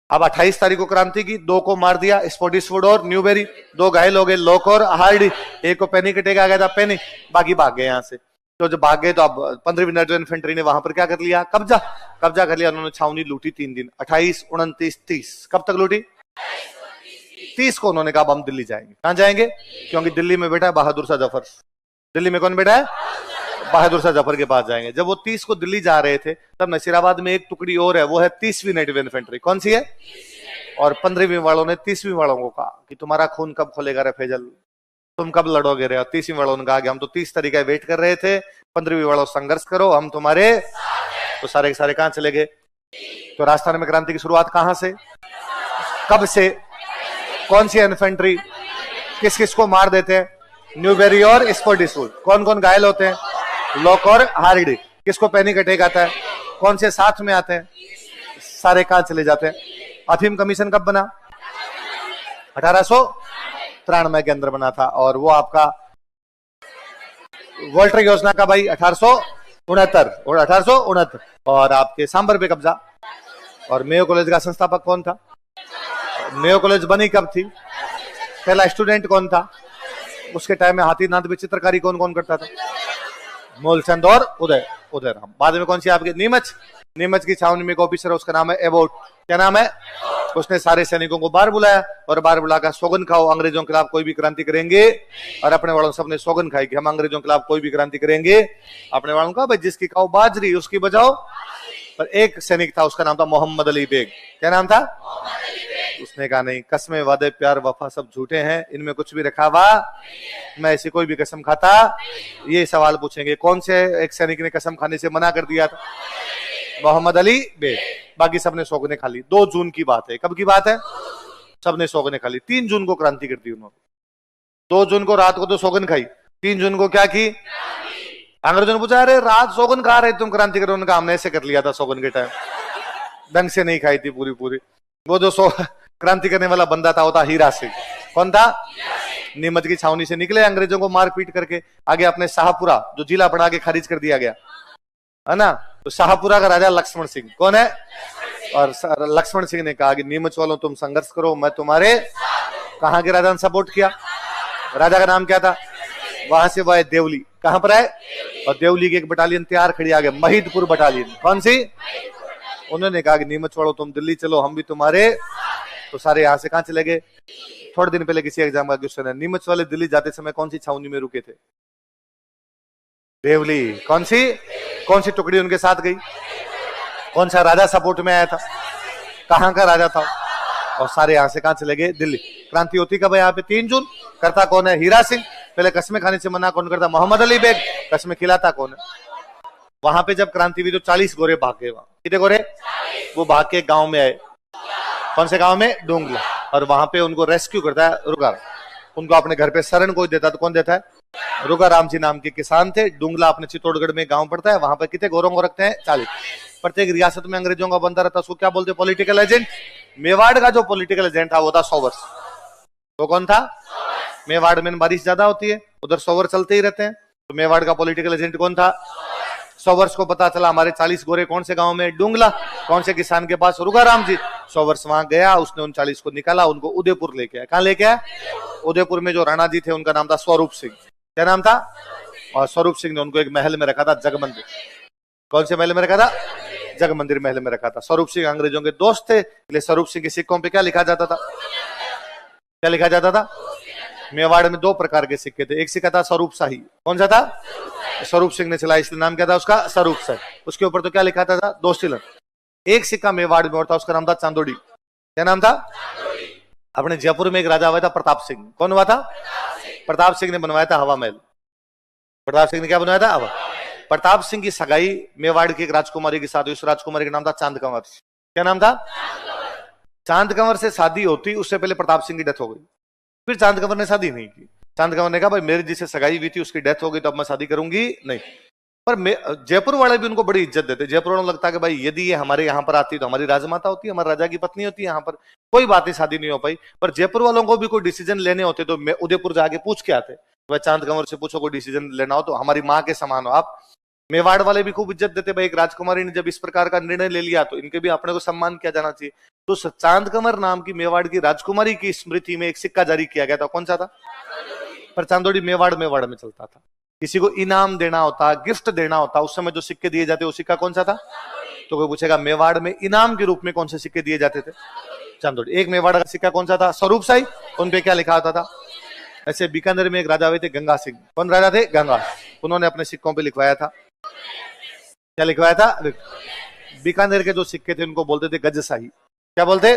अब 28 तारीख को क्रांति की, 2 को मार दिया, स्पॉटिसवुड और न्यूबेरी। 2 घायल हो गए, लॉक और हार्डी। 1 को पैनिक अटैक आ गया था, पैनिक। बाकी भाग गए यहां से। तो जब भाग गए तो अब 15वीं नेटिव इन्फेंट्री ने वहां पर क्या कर लिया? कब्जा। कब्जा कर लिया। उन्होंने छावनी लूटी 3 दिन, 28, 29, 30। कब तक लूटी? 30 को उन्होंने कहा अब हम दिल्ली जाएंगे। कहां जाएंगे? क्योंकि दिल्ली में बैठा है बहादुर शाह जफर। दिल्ली में कौन बैठा है? बहादुर शाह जफर के पास जाएंगे। जब वो 30 को दिल्ली जा रहे थे तब नसीराबाद में एक टुकड़ी और है, वो है 30वीं नेटिव इन्फेंट्री। कौन सी है? और 15वीं वालों ने 30वीं वालों को कहा कि तुम्हारा खून कब खोलेगा रे फैजल, तुम कब लड़ोगे रे? 30वीं वालों ने कहा कि हम तो 30 तारीख वेट कर रहे थे, 15वीं वालों संघर्ष करो, हम तुम्हारे। तो सारे के सारे कहां चले गए? तो राजस्थान में क्रांति की शुरुआत कहां से? कब से? कौन सी इन्फेंट्री? किस किस को मार देते हैं? न्यूबेरी और स्पॉटिसवुड। कौन कौन घायल होते हैं? लॉक और हार्डी। किसको पैनिक अटैक आता है? कौन से साथ में आते हैं? सारे कहां चले जाते हैं? अफीम कमीशन कब बना? 1893 के अंदर बना था। और वो आपका वोल्टर योजना का भाई 1869 और 1869। और आपके सांबर पे कब्जा। और मेयो कॉलेज का संस्थापक कौन था? मेयो कॉलेज बनी कब थी? पहला स्टूडेंट कौन था? उसके टाइम में हाथीनाथ में चित्रकारी कौन कौन करता था? मूलचंद और उदयराम। बाद में कौन सी आपकी? नीमच। नीमच की छावनी में एक ऑफिसर है, उसका नाम है एबोट। क्या नाम है? उसने सारे सैनिकों को बाहर बुलाया और बाहर बुलाकर सौगन खाओ, अंग्रेजों के खिलाफ कोई भी क्रांति करेंगे। और अपने वालों सबने सौगन खाई कि हम अंग्रेजों के खिलाफ कोई भी क्रांति करेंगे। अपने वालों का भाई जिसकी खाओ बाजरी उसकी बजाओ। पर एक सैनिक था, उसका नाम था मोहम्मद अली बेग। क्या नाम था? उसने कहा नहीं, कसमें वादे प्यार वफा सब झूठे हैं, इनमें कुछ भी रखा हुआ मैं ऐसी कोई भी कसम खाता। ये सवाल पूछेंगे कौन से एक सैनिक ने कसम खाने से मना कर दिया था? मोहम्मद अली बेग। बाकी सबने सौगने खा ली। 2 जून की बात है। कब की बात है? सबने सौगने खा ली। 3 जून को क्रांति कर दी उन्होंने। 2 जून को रात को तो सौगन खाई, 3 जून को क्या की? अंग्रेजों ने पूछा अरे रात सौगन खा रहे तुम क्रांति करो? उनका हमने ऐसे कर लिया था सौगन के टाइम, ढंग से नहीं खाई थी पूरी। वो जो क्रांति करने वाला बंदा था वो था हीरा सिंह। कौन था? नीमच की छावनी से निकले अंग्रेजों को मार पीट करके, आगे अपने शाहपुरा जो जिला बना के खारिज कर दिया गया है ना, तो शाहपुरा का राजा लक्ष्मण सिंह कौन है? और लक्ष्मण सिंह ने कहा कि नीमच वालों तुम संघर्ष करो, मैं तुम्हारे। कहां के राजा ने सपोर्ट किया? राजा का नाम क्या था? वहां से वह देवली। कहां पर है? और देवली की एक बटालियन तैयार खड़ी आगे, महिदपुर बटालियन। कौन सी? उन्होंने कहा कि नीमच वालों तुम दिल्ली चलो, हम भी तुम्हारे। तो सारे यहां से कहां चले गए? थोड़े दिन पहले किसी एग्जाम का क्वेश्चन है, नीमच वाले दिल्ली जाते समय कौन सी छावनी में रुके थे? देवली। कौन सी टुकड़ी उनके साथ गई? कौन सा राजा सपोर्ट में आया था? कहां का राजा था? और सारे यहां से कहां चले गए? दिल्ली। क्रांति होती कब है यहाँ पे? 3 जून। करता कौन है? हीरा सिंह। पहले कस्में खाने से मना कौन करता? मोहम्मद अली बेग। कस्में खिलाता कौन है? वहां पे जब क्रांति हुई तो 40 गोरे भाग गए। वहां कितने गोरे? वो भाग के गांव में आए। कौन से गांव में? डूंगला। और वहां पे उनको रेस्क्यू करता है रुगा। उनको अपने घर पे शरण कोई देता तो कौन देता है? रुगा राम जी नाम के किसान थे। डूंगला अपने चित्तौड़गढ़ में गांव पड़ता है, वहां पर कितने गोरों को रखते हैं? 40। प्रत्येक रियासत में अंग्रेजों का बनता रहता, उसको क्या बोलते? Political agent. मेवाड़ का जो पॉलिटिकल एजेंट था वो था सोवर्स। वो कौन था? मेवाड़ में बारिश ज्यादा होती है, उधर सोवर चलते ही रहते हैं, तो मेवाड़ का पॉलिटिकल एजेंट कौन था? सोवर्स को पता चला हमारे 40 गोरे कौन से गांव में? डूंगला। कौन से किसान के पास? रुगाराम जी। सोवर्स वहां गया, उसने उन 40 को निकाला, उनको उदयपुर लेके आया। कहां लेके आया? उदयपुर में जो राणा जी थे उनका नाम था स्वरूप सिंह। क्या नाम था? और स्वरूप सिंह ने उनको एक महल में रखा था, जगमंदिर। कौन से महल में रखा था? जगमंदिर महल में रखा था। स्वरूप सिंह अंग्रेजों के दोस्त थे, इसलिए स्वरूप सिंह के सिक्कों पे क्या लिखा जाता था? क्या लिखा जाता था? मेवाड़ में 2 प्रकार के सिक्के थे। एक सिक्का था स्वरूप शाही। कौन सा था? स्वरूप सिंह ने चला, इसलिए नाम क्या था उसका? स्वरूप शाही। उसके ऊपर तो क्या लिखा था? दोस्तिलन। एक सिक्का मेवाड़ में और था, उसका नाम था चांदोड़ी। क्या नाम था? अपने जयपुर में एक राजा हुआ था प्रताप सिंह। कौन हुआ था? प्रताप सिंह ने बनवाया था हवा महल। प्रताप सिंह ने क्या बनवाया था? हवा। प्रताप सिंह की सगाई मेवाड़ की एक राजकुमारी के साथ हुई। उस राजकुमारी का नाम था चांद कंवर। क्या नाम था? चांद कंवर से शादी होती, उससे पहले प्रताप सिंह की डेथ हो गई। फिर चांद कंवर ने शादी नहीं की। चांद कंवर ने कहा भाई मेरी जिससे सगाई हुई थी उसकी डेथ हो गई तो अब मैं शादी करूंगी नहीं। पर जयपुर वाले भी उनको बड़ी इज्जत देते। जयपुर वालों को लगता है कि भाई यदि ये हमारे यहाँ पर आती तो हमारी राजमाता होती, हमारे राजा की पत्नी होती, यहाँ पर कोई बात नहीं, शादी नहीं हो पाई। पर जयपुर वालों को भी कोई डिसीजन लेने होते तो उदयपुर जाके पूछ के आते। भाई चांद कंवर से पूछो कोई डिसीजन लेना हो तो हमारी माँ के समान हो आप। मेवाड़ वाले भी खूब इज्जत देते, भाई एक राजकुमारी ने जब इस प्रकार का निर्णय ले लिया तो इनके भी अपने को सम्मान किया जाना चाहिए। तो चांद कंवर नाम की मेवाड़ की राजकुमारी की स्मृति में एक सिक्का जारी किया गया था। कौन सा था? पर चांदोड़ी मेवाड़ में चलता था। किसी को इनाम देना होता, गिफ्ट देना होता, उस समय जो सिक्के दिए जाते वो सिक्का कौन सा था? तो कोई पूछेगा मेवाड़ में इनाम के रूप में कौन से सिक्के दिए जाते थे? चांदोड़ी। एक मेवाड़ का सिक्का कौन सा था? स्वरूप शाही। उन पे क्या लिखा होता था? ऐसे बीकानेर में एक राजा हुए थे गंगा सिंह। कौन राजा थे? गंगा। उन्होंने अपने सिक्कों पे लिखवाया था, क्या लिखवाया था? बीकानेर के जो सिक्के थे उनको बोलते थे गज शाही। क्या बोलते?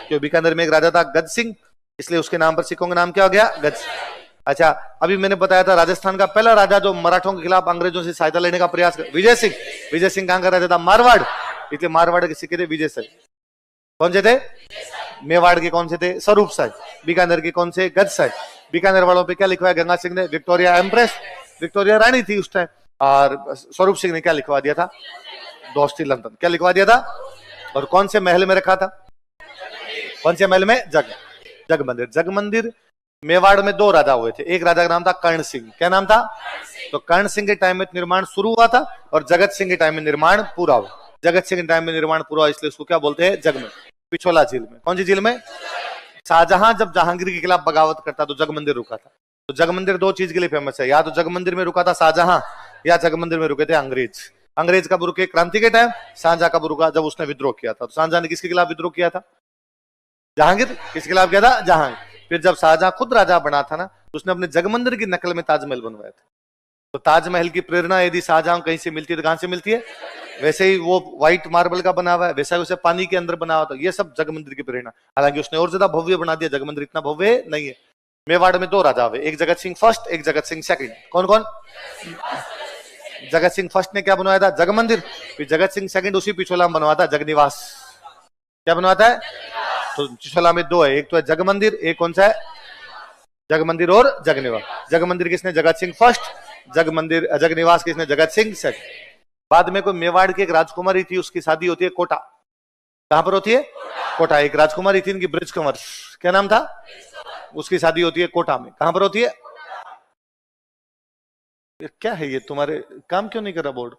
क्यों? बीकानेर में एक राजा था गज सिंह, इसलिए उसके नाम पर सिक्कों का नाम क्या हो गया? गज। अच्छा, अभी मैंने बताया था राजस्थान का पहला राजा जो मराठों के खिलाफ अंग्रेजों से सहायता लेने का प्रयास कर, विजय सिंह। विजय सिंह कहां का राजा था? मारवाड़। इसलिए मारवाड़ के सिक्के थे विजय शाही। कौन से थे? मेवाड़ के कौन से थे? स्वरूप शाही। बीकानेर के कौन से? गज शाही। बीकानेर वालों पे क्या लिखवाया गंगा सिंह ने? विक्टोरिया एम्प्रेस, विक्टोरिया रानी थी उस टाइम। और स्वरूप सिंह ने क्या लिखवा दिया था? दोस्ती लंदन। क्या लिखवा दिया था? और कौन से महल में रखा था? कौन से महल में? जगमंदिर। जगमंदिर मेवाड़ में 2 राजा हुए थे। एक राजा का नाम था कर्ण सिंह। क्या नाम था? तो कर्ण सिंह के टाइम में निर्माण शुरू हुआ था और जगत सिंह के टाइम में निर्माण पूरा हुआ। जगत सिंह के टाइम में निर्माण पूरा हुआ, इसलिए उसको क्या बोलते हैं? जगमंदिर। पिछोला झील में। कौन सी झील में? शाहजहां जब जहांगीर के खिलाफ बगावत करता तो जगमंदिर रुका था। तो जगमंदिर दो चीज के लिए फेमस है, या तो जगमंदिर में रुका था शाहजहां, या जगमंदिर में रुके थे अंग्रेज। अंग्रेज कब रुके? क्रांति के टाइम। शाहजहां कब रुका? जब उसने विद्रोह किया था। तो शाहजहां ने किसके खिलाफ विद्रोह किया था? जहांगीर। किसके खिलाफ किया था? जहांगीर। फिर जब शाहजहां खुद राजा बना था ना, तो उसने अपने जगमंदिर की नकल में ताजमहल बनवाया था। तो ताजमहल की प्रेरणा यदि शाहजहां कहीं से मिलती है तो कहां से मिलती है? वैसे ही वो व्हाइट मार्बल का बना हुआ है, वैसा उसे पानी के अंदर बना हुआ था। ये सब जगमंदिर की प्रेरणा। हालांकि उसने और ज्यादा भव्य बना दिया, जगमंदिर इतना भव्य नहीं है। मेवाड़ में दो राजा हुए, एक जगत सिंह फर्स्ट, एक जगत सिंह सेकंड। कौन कौन? जगत सिंह फर्स्ट ने क्या बनवाया था? जगमंदिर। फिर जगत सिंह सेकंड उसी पिछोला में बनवाया था जगनिवास। क्या बनवाता है? तो पिछोला में दो है, एक तो है जगमंदिर, एक कौन सा है? जगमंदिर और जगनिवास। जगमंदिर किसने? जगत सिंह फर्स्ट। जगमंदिर जगनिवास किसने? जगत सिंह सेकंड। बाद में कोई मेवाड़ की एक राजकुमारी थी, उसकी शादी होती है कोटा। कहां पर होती है? कोटा। एक राजकुमारी थी इनकी, ब्रिज कंवर। क्या नाम था? उसकी शादी होती है कोटा में। कहां पर होती है? क्या है ये, तुम्हारे काम क्यों नहीं कर रहा बोर्ड?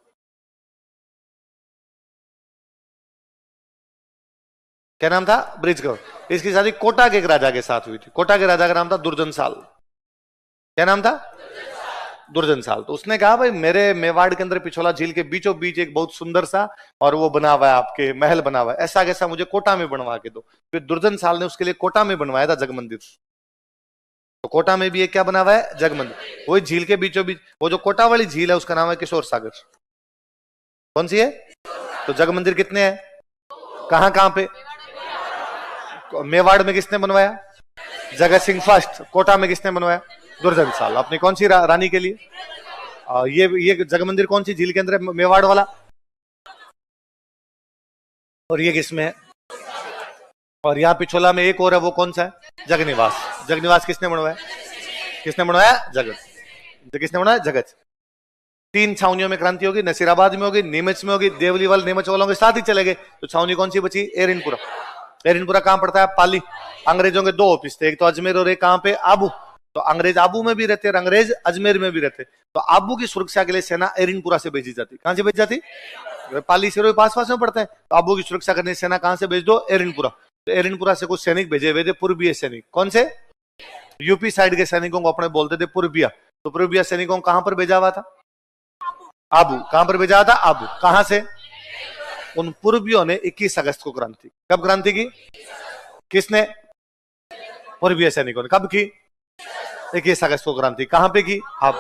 क्या नाम था? ब्रिज कंवर। इसकी शादी कोटा के एक राजा के साथ हुई थी। कोटा के राजा का नाम था दुर्जन साल। क्या नाम था? दुर्जन साल। तो उसने कहा भाई मेरे मेवाड़ के अंदर पिछोला झील के बीचों बीच एक बहुत सुंदर सा और वो बना हुआ है, आपके महल बना हुआ है, ऐसा कैसा मुझे कोटा में बनवा के दो। फिर दुर्जन साल ने उसके लिए कोटा में बनवाया था जगमंदिर। तो कोटा में भी एक क्या बना हुआ है? जगमंदिर। वही झील के बीचों बीच वो जो कोटा वाली झील है उसका नाम है किशोर सागर। कौन सी है? तो जगमंदिर कितने हैं? कहां कहां पे? मेवाड़ में किसने बनवाया? जगत सिंह फर्स्ट। कोटा में किसने बनवाया? दुर्जन साल। अपनी कौन सी रानी के लिए? ये जगमंदिर कौन सी झील के अंदर है? मेवाड़ वाला। और ये किसमें है? और यहाँ पिछोला में एक और है, वो कौन सा है? जगनिवास। जगनिवास किसने बनवाया? किसने बनवाया? जगत। किसने बनवाया? जगत। तीन छावनियों में क्रांति होगी, नसीराबाद में होगी, नीमच में होगी। देवली वाले नीमच वालों के साथ ही चले गए। तो छावनी कौन सी बची? एरिनपुरा। एरिनपुरा कहां पड़ता है? पाली। अंग्रेजों के दो ऑफिस थे, एक तो अजमेर और एक कहां पे? आबू। तो अंग्रेज आबू में भी रहते और अंग्रेज अजमेर में भी रहते। तो आबू की सुरक्षा के लिए सेना एरिनपुरा से भेजी जाती। कहां से भेजी जाती? पाली से पास पास में पड़ता है। तो आबू की सुरक्षा करने सेना कहां से भेज दो? एरिनपुरा। तो एरिनपुरा से कुछ सैनिक भेजे हुए थे, पूर्वीय सैनिक। कौन से? यूपी साइड के सैनिकों को अपने बोलते थे पूर्विया। तो पूर्विया सैनिकों को कहां पर भेजा हुआ था? आबू। कहां पर भेजा था? आबू। कहां से? उन पूर्वियों ने 21 अगस्त को क्रांति। कब क्रांति की? किसने? पूर्वीय सैनिकों ने। कब की? 21 अगस्त को क्रांति। कहां पे की? आबू।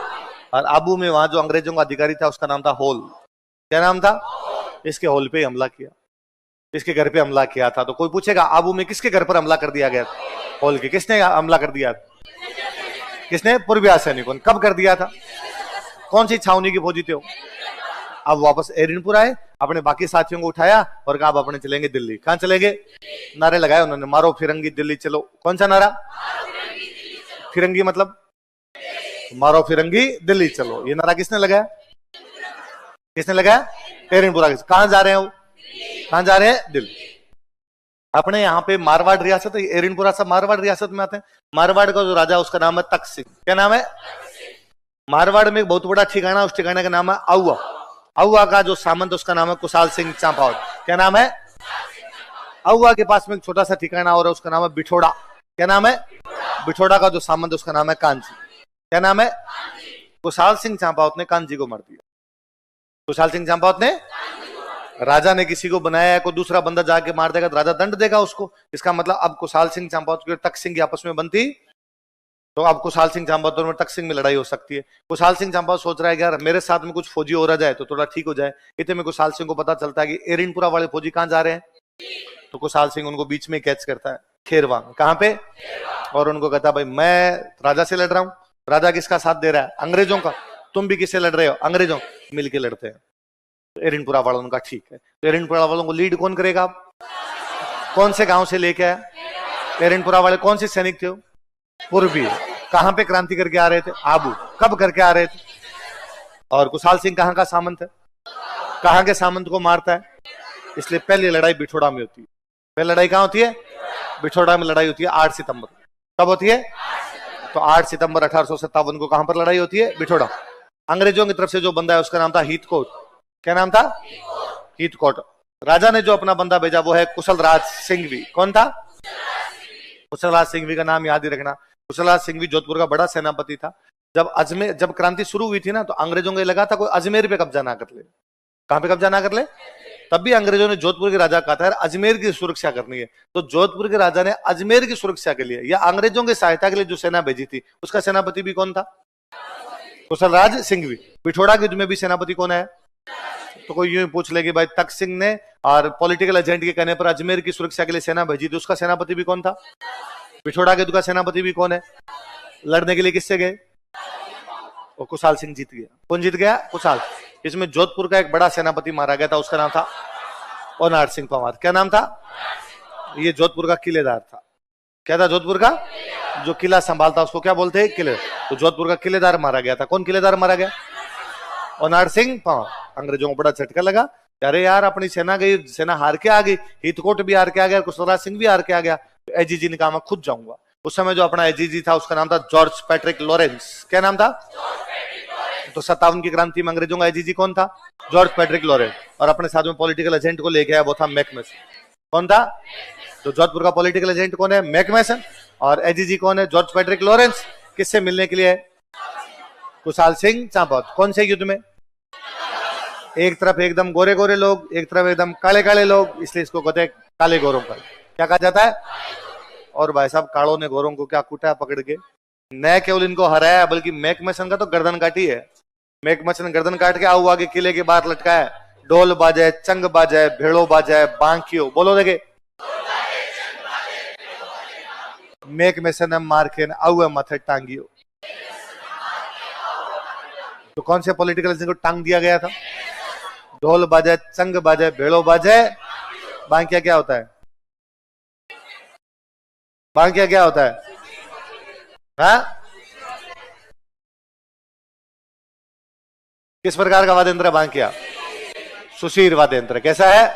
और आबू में वहां जो अंग्रेजों का अधिकारी था उसका नाम था होल। क्या नाम था? इसके होल पे हमला किया, इसके घर पे हमला किया था। तो कोई पूछेगा आबू में किसके घर पर हमला कर दिया गया? होल के। किसने हमला कर दिया? किसने? पूर्वीय सैनिकों ने। कब कर दिया था? कौन सी छावनी की फौजी थे वो? अब वापस एरिनपुर आए, अपने बाकी साथियों को उठाया और कहा अब अपने चलेंगे दिल्ली। कहां चलेंगे? नारे लगाए उन्होंने, मारो फिरंगी दिल्ली चलो। कौन सा नारा? फिरंगी मतलब मारो फिरंगी दिल्ली चलो। ये नारा किसने लगाया? किसने लगाया? एरिनपुरा। कहां जा रहे हैं वो? कहां जा रहे हैं? दिल्ली। अपने यहाँ पे मारवाड़ रियासत है, एरिनपुरा सब मारवाड़ रियासत में आते हैं। मारवाड़ का जो राजा उसका नाम है तख्त सिंह। क्या नाम है? मारवाड़ में एक बहुत बड़ा ठिकाना, उस ठिकाने का नाम है आउआ। आउआ का जो सामंत उसका नाम है कुशाल सिंह चांपावत। क्या नाम है? आउआ के पास में एक छोटा सा ठिकाना और है, उसका नाम है बिठोड़ा। क्या नाम है? बिठोड़ा का जो सामंत उसका नाम है कांची। क्या नाम है? कुशाल सिंह चांपावत ने कांची को मार दिया। कुशाल सिंह चांपावत ने, राजा ने किसी को बनाया है, कोई दूसरा बंदा जाके मार देगा तो राजा दंड देगा उसको। इसका मतलब अब कुशाल सिंह चांपावत की तख्त सिंह की आपस में बनती, तो अब कुशाल सिंह चांपावत और तख्त सिंह में लड़ाई हो सकती है। कुशाल सिंह चांपावत सोच रहा है कि यार मेरे साथ में कुछ फौजी और आ जाए तो थोड़ा ठीक हो जाए। इतने में कुशाल सिंह को पता चलता है कि एरिनपुरा वाले फौजी कहां जा रहे हैं। तो कुशाल सिंह उनको बीच में कैच करता है, खेरवा। कहां पे? और उनको कहता है भाई मैं राजा से लड़ रहा हूं। राजा किसका साथ दे रहा है? अंग्रेजों का। तुम भी किससे लड़ रहे हो? अंग्रेजों। मिलके लड़ते हैं। एरिनपुरा वालों का ठीक है। तो एरिनपुरा वालों को लीड कौन करेगा? कौन से गांव से लेके आया? एरिनपुरा वाले कौन से सैनिक थे? पूर्वी। कहां पे क्रांति करके आ रहे थे? आबू। कब करके आ रहे थे? और कुशाल सिंह कहां का सामंत है? कहां के सामंत को मारता है? इसलिए पहली लड़ाई बिठोड़ा में होती है। पहली लड़ाई कहां होती है? बिठोड़ा में लड़ाई होती है 8 सितंबर। कब होती है? तो 8 सितंबर 1857 को कहां पर लड़ाई होती है? बिठोड़ा। अंग्रेजों की तरफ से जो बंदा है उसका नाम था हीथकोट। क्या नाम था? हीथकोट। राजा ने जो अपना बंदा भेजा वो है कुशलराज सिंघवी। कौन था? कुशलराज सिंघवी का नाम याद ही रखना। कुशलराज सिंघवी जोधपुर का बड़ा सेनापति था। जब क्रांति शुरू हुई थी ना, तो अंग्रेजों को लगा था कोई अजमेर पे कब्जा ना कर ले। कहां पे कब्जा ना कर ले? तब भी अंग्रेजों ने जोधपुर के राजा कहा था अजमेर की सुरक्षा करनी है। तो जोधपुर के राजा ने अजमेर की सुरक्षा के लिए या अंग्रेजों की सहायता के लिए जो सेना भेजी थी, उसका सेनापति भी कौन था? कुशलराज सिंघवी। पिथौरा के युद्ध में भी सेनापति कौन है? तो कोई यूं पूछ ले कि भाई तख्त सिंह ने और पॉलिटिकल एजेंट के कहने पर अजमेर की सुरक्षा के लिए सेना भेजी थी, उसका सेनापति भी कौन था? पिथौरा के युद्ध का सेनापति भी कौन है? लड़ने के लिए किससे गए? और कुशाल सिंह जीत गया। कौन जीत गया? कुशाल। इसमें जोधपुर का एक बड़ा सेनापति मारा गया था, उसका नाम था ओनार सिंह पंवार। क्या नाम था? ये जोधपुर का किलेदार था। क्या था जोधपुर का? जो किला संभालता उसको क्या बोलते हैं? किले। तो जोधपुर का किलेदार मारा गया था। कौन किलेदार मारा गया? ओनार सिंह पंवार। अंग्रेजों को बड़ा झटका लगा, अरे यार अपनी सेना गई, सेना हार के आ गई, हितकोट भी हार के आ गया, कुशलराज सिंह भी हार के आ गया। तो एजीजी ने कहा मैं खुद जाऊंगा। उस समय जो अपना एजीजी था उसका नाम था जॉर्ज पैट्रिक लॉरेंस। क्या नाम था? तो 57 की क्रांति में अंग्रेजों का एजीजी कौन था? George Patrick Lawrence. और अपने साथ में पॉलिटिकल एजेंट को लेके आया, वो था मैकमेसन। कौन था? तो जोधपुर का पॉलिटिकल एजेंट कौन है? मैकमेसन। और एजीजी कौन है? George Patrick Lawrence. किससे मिलने के लिए? कुशाल सिंह चांपत। कौन से युद्ध में? एक तरफ एकदम गोरे गोरे लोग, एक तरफ एकदम काले काले लोग, इसलिए इसको कहते हैं काले गोरों का। क्या कहा जाता है? और भाई साहब कालों ने गोरों को क्या कूटा पकड़ के, न केवल इनको हराया बल्कि मैकमेसन का तो गर्दन काटी है। मैकमेसन गर्दन काट के आऊ आगे किले के बाहर लटकाया। ढोल बाजे, चंग बाजे, भेड़ो बाजे, बांकियो। बोलो देखे मैकमेसन मार के आऊ माथे टांगियो। तो कौन से पॉलिटिकल एजेंट को टांग दिया गया था? ढोल बाजे, चंग बाजे, भेड़ो बाजे, बांकिया क्या होता है? बांकिया क्या होता है? हाँ? किस प्रकार का वाद्य यंत्र है बांकिया? सुशीर वाद्य यंत्र। कैसा है?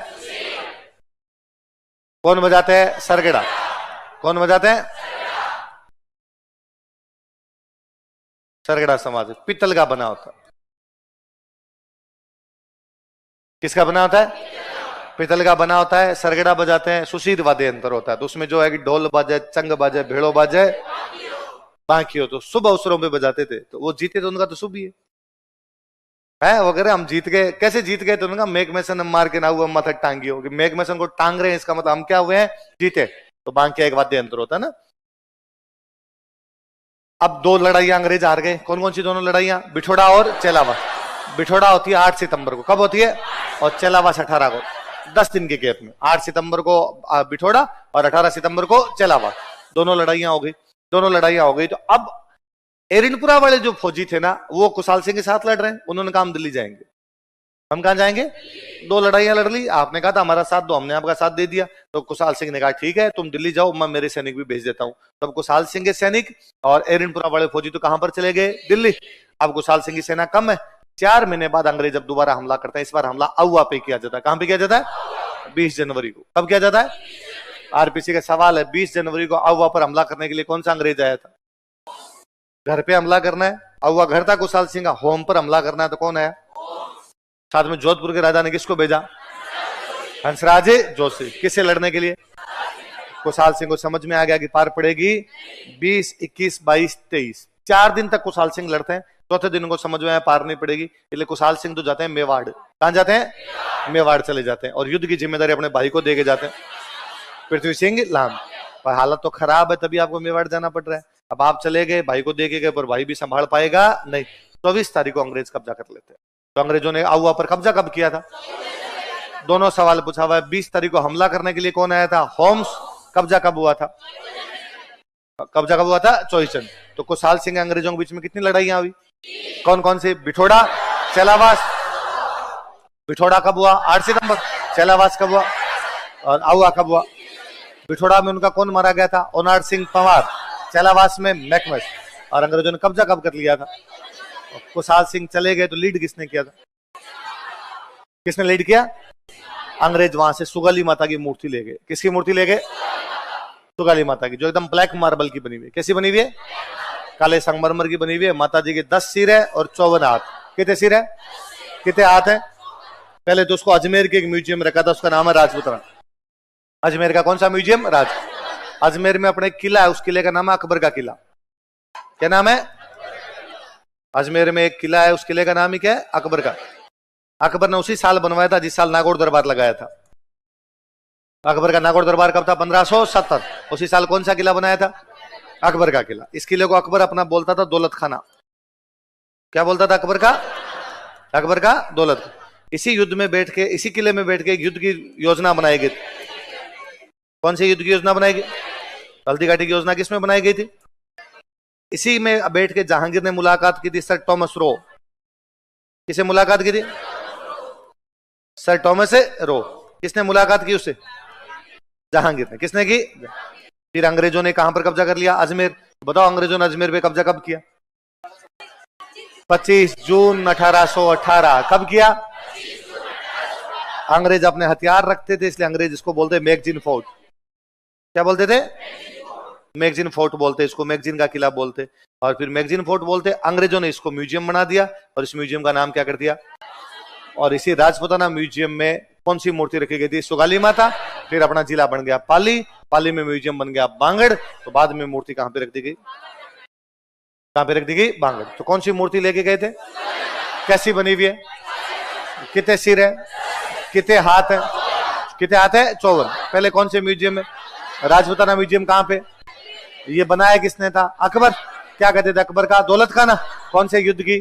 कौन बजाते हैं? सरगड़ा। कौन बजाते हैं? सरगड़ा समाज पित्तल का बना होता। किसका बना होता है? पित्तल का बना होता है। सरगड़ा बजाते हैं, सुशीर वाद्य यंत्र होता है। तो उसमें जो है कि ढोल बाजे, चंग बाजे, भेड़ो बाजे, बांकियो। तो शुभ अवसरों पे बजाते थे। तो वो जीते तो उनका तो शुभ ही है वगैरह। हम जीत गए। कैसे जीत गए? तो उनका मैकमेसन मार के ना हुआ माथा टांगियो। मैकमेसन को टांग रहे हैं, इसका मतलब हम क्या हुए हैं? जीते। तो बांकिया एक वाद्य यंत्र होता है ना। अब दो लड़ाइयां अंग्रेज हार गए। कौन कौन सी दोनों लड़ाइयां? बिठोड़ा और चेलावा। बिठोड़ा होती है 8 सितंबर को। कब होती है? और चेलावास 18 को। 10 दिन के गैप में। 8 सितंबर को बिठोड़ा और 18 सितंबर को चेलावास। दोनों लड़ाइयां हो गई। दोनों लड़ाइयां हो गई। तो अब एरिनपुरा वाले जो फौजी थे ना, वो कुशाल सिंह के साथ लड़ रहे हैं। उन्होंने कहा हम दिल्ली जाएंगे। हम कहां जाएंगे? 2 लड़ाइयां लड़ ली, आपने कहा था हमारा साथ दो, हमने आपका साथ दे दिया। तो कुशाल सिंह ने कहा ठीक है तुम दिल्ली जाओ, मैं मेरे सैनिक भी भेज देता हूं। तब कुशाल सिंह के सैनिक और एरिनपुरा वाले फौजी तो कहां पर चले गए? दिल्ली। अब कुशाल सिंह की सेना कम है। 4 महीने बाद अंग्रेज जब दोबारा हमला करते हैं, इस बार हमला अहुआ पे किया जाता है। कहां पे किया जाता है? 20 जनवरी को। कब किया जाता है? आरपीसी का सवाल है। 20 जनवरी को अहुआ पर हमला करने के लिए कौन सा अंग्रेज आया था? घर पे हमला करना है, अहुआ घर था कुशाल सिंह का। होम पर हमला करना है तो कौन है? साथ में जोधपुर के राजा ने किसको भेजा? हंसराज जोशी। किससे लड़ने के लिए? कुशाल सिंह को समझ में आ गया कि पार पड़ेगी 20, 21, 22, 23। 4 दिन तक कुशाल सिंह लड़ते हैं। चौथे दिन को समझ में आया पार नहीं पड़ेगी, इसलिए कुशाल सिंह तो जाते हैं मेवाड़। कहां जाते हैं? मेवाड़ चले जाते हैं। और युद्ध की जिम्मेदारी अपने भाई को देके जाते हैं, पृथ्वी सिंह लाम। पर हालत तो खराब है, तभी आपको मेवाड़ जाना पड़ रहा है। अब आप चले गए, भाई को देके गए, पर भाई भी संभाल पाएगा नहीं। 24 तारीख को अंग्रेज कब्जा कर लेते हैं। तो अंग्रेजों ने अहुआ पर कब्जा कब किया था? दोनों सवाल पूछा हुआ है। 20 तारीख को हमला करने के लिए कौन आया था? होम्स। कब्जा कब हुआ था? कब्जा कब हुआ था? 24 तो कुशाल सिंह अंग्रेजों के बीच में कितनी लड़ाइयां हुई? कौन कौन सी? बिठोड़ा, चेलावास। बिठोड़ा कब हुआ? 8 सितंबर। चेलावास कब हुआ? और अहुआ कब हुआ? बिठोड़ा में उनका कौन मारा गया था? ओनार सिंह पंवार। चेलावास में मैकमेस। और अंग्रेजों ने कब्जा कब कर लिया था? कुशाल सिंह चले गए तो लीड किसने किया था? किसने लीड किया? अंग्रेज वहां से सुगाली माता की मूर्ति ले गए। किसकी मूर्ति ले गए? सुगाली माता की, जो एकदम ब्लैक मार्बल की बनी हुई है। कैसी बनी हुई है? काले संगमरमर की बनी हुई है। माता जी के 10 सिर है और 54 हाथ। कितने सिर है? कितने हाथ है? पहले तो उसको अजमेर के एक म्यूजियम में रखा था, उसका नाम है राजपुताना। अजमेर का कौन सा म्यूजियम? अजमेर में अपने एक किला है, उस किले का नाम है अकबर का किला। क्या नाम है? अजमेर में एक किला है, उस किले का नाम ही क्या है? अकबर का। अकबर ने उसी साल बनवाया था जिस साल नागौर दरबार लगाया था। अकबर का नागौर दरबार कब था? 1570। उसी साल कौन सा किला बनाया था? अकबर का किला। इस किले को अकबर अपना बोलता था दौलत खाना। क्या बोलता था अकबर का? अकबर का दौलत। इसी युद्ध में बैठ के, इसी किले में बैठ के एक युद्ध की योजना बनाई गई। कौन सी युद्ध की योजना बनाई गई? हल्दी घाटी की योजना किसमें बनाई गई थी? इसी में बैठ के जहांगीर ने मुलाकात की थी सर टॉमस रो। किसे मुलाकात की थी? Sir Thomas Roe. किसने मुलाकात की उससे? जहांगीर ने। किसने की? फिर अंग्रेजों ने कहां पर कब्जा कर लिया? अजमेर। बताओ अंग्रेजों ने अजमेर पे कब्जा कब किया? 25 जून 1818। कब किया? अंग्रेज अपने हथियार रखते थे, इसलिए अंग्रेज इसको बोलते मैगजीन फोर्ट। क्या बोलते थे? मैगजीन फोर्ट बोलते, इसको मैगजीन का किला बोलते। और फिर मैगजीन फोर्ट बोलते, अंग्रेजों ने इसको म्यूजियम बना दिया और इस म्यूजियम का नाम क्या कर दिया? और इसी राजपुताना म्यूजियम में कौन सी मूर्ति रखी गई थी? सुगाली माता। फिर अपना जिला बन गया पाली, पाली में म्यूजियम बन गया बांगड़। तो बाद में मूर्ति कहां पे रख दी गई? कहां पे रख दी गई? बांगड़। तो कौन सी मूर्ति लेके गए थे? कैसी बनी हुई है? कितने सिर है? कितने हाथ है? कितने हाथ है? 54। पहले कौन से म्यूजियम में? राजपुताना म्यूजियम। कहां पे ये बनाया? किसने था? अकबर। क्या कहते थे अकबर का? दौलत खाना। कौन से युद्ध की?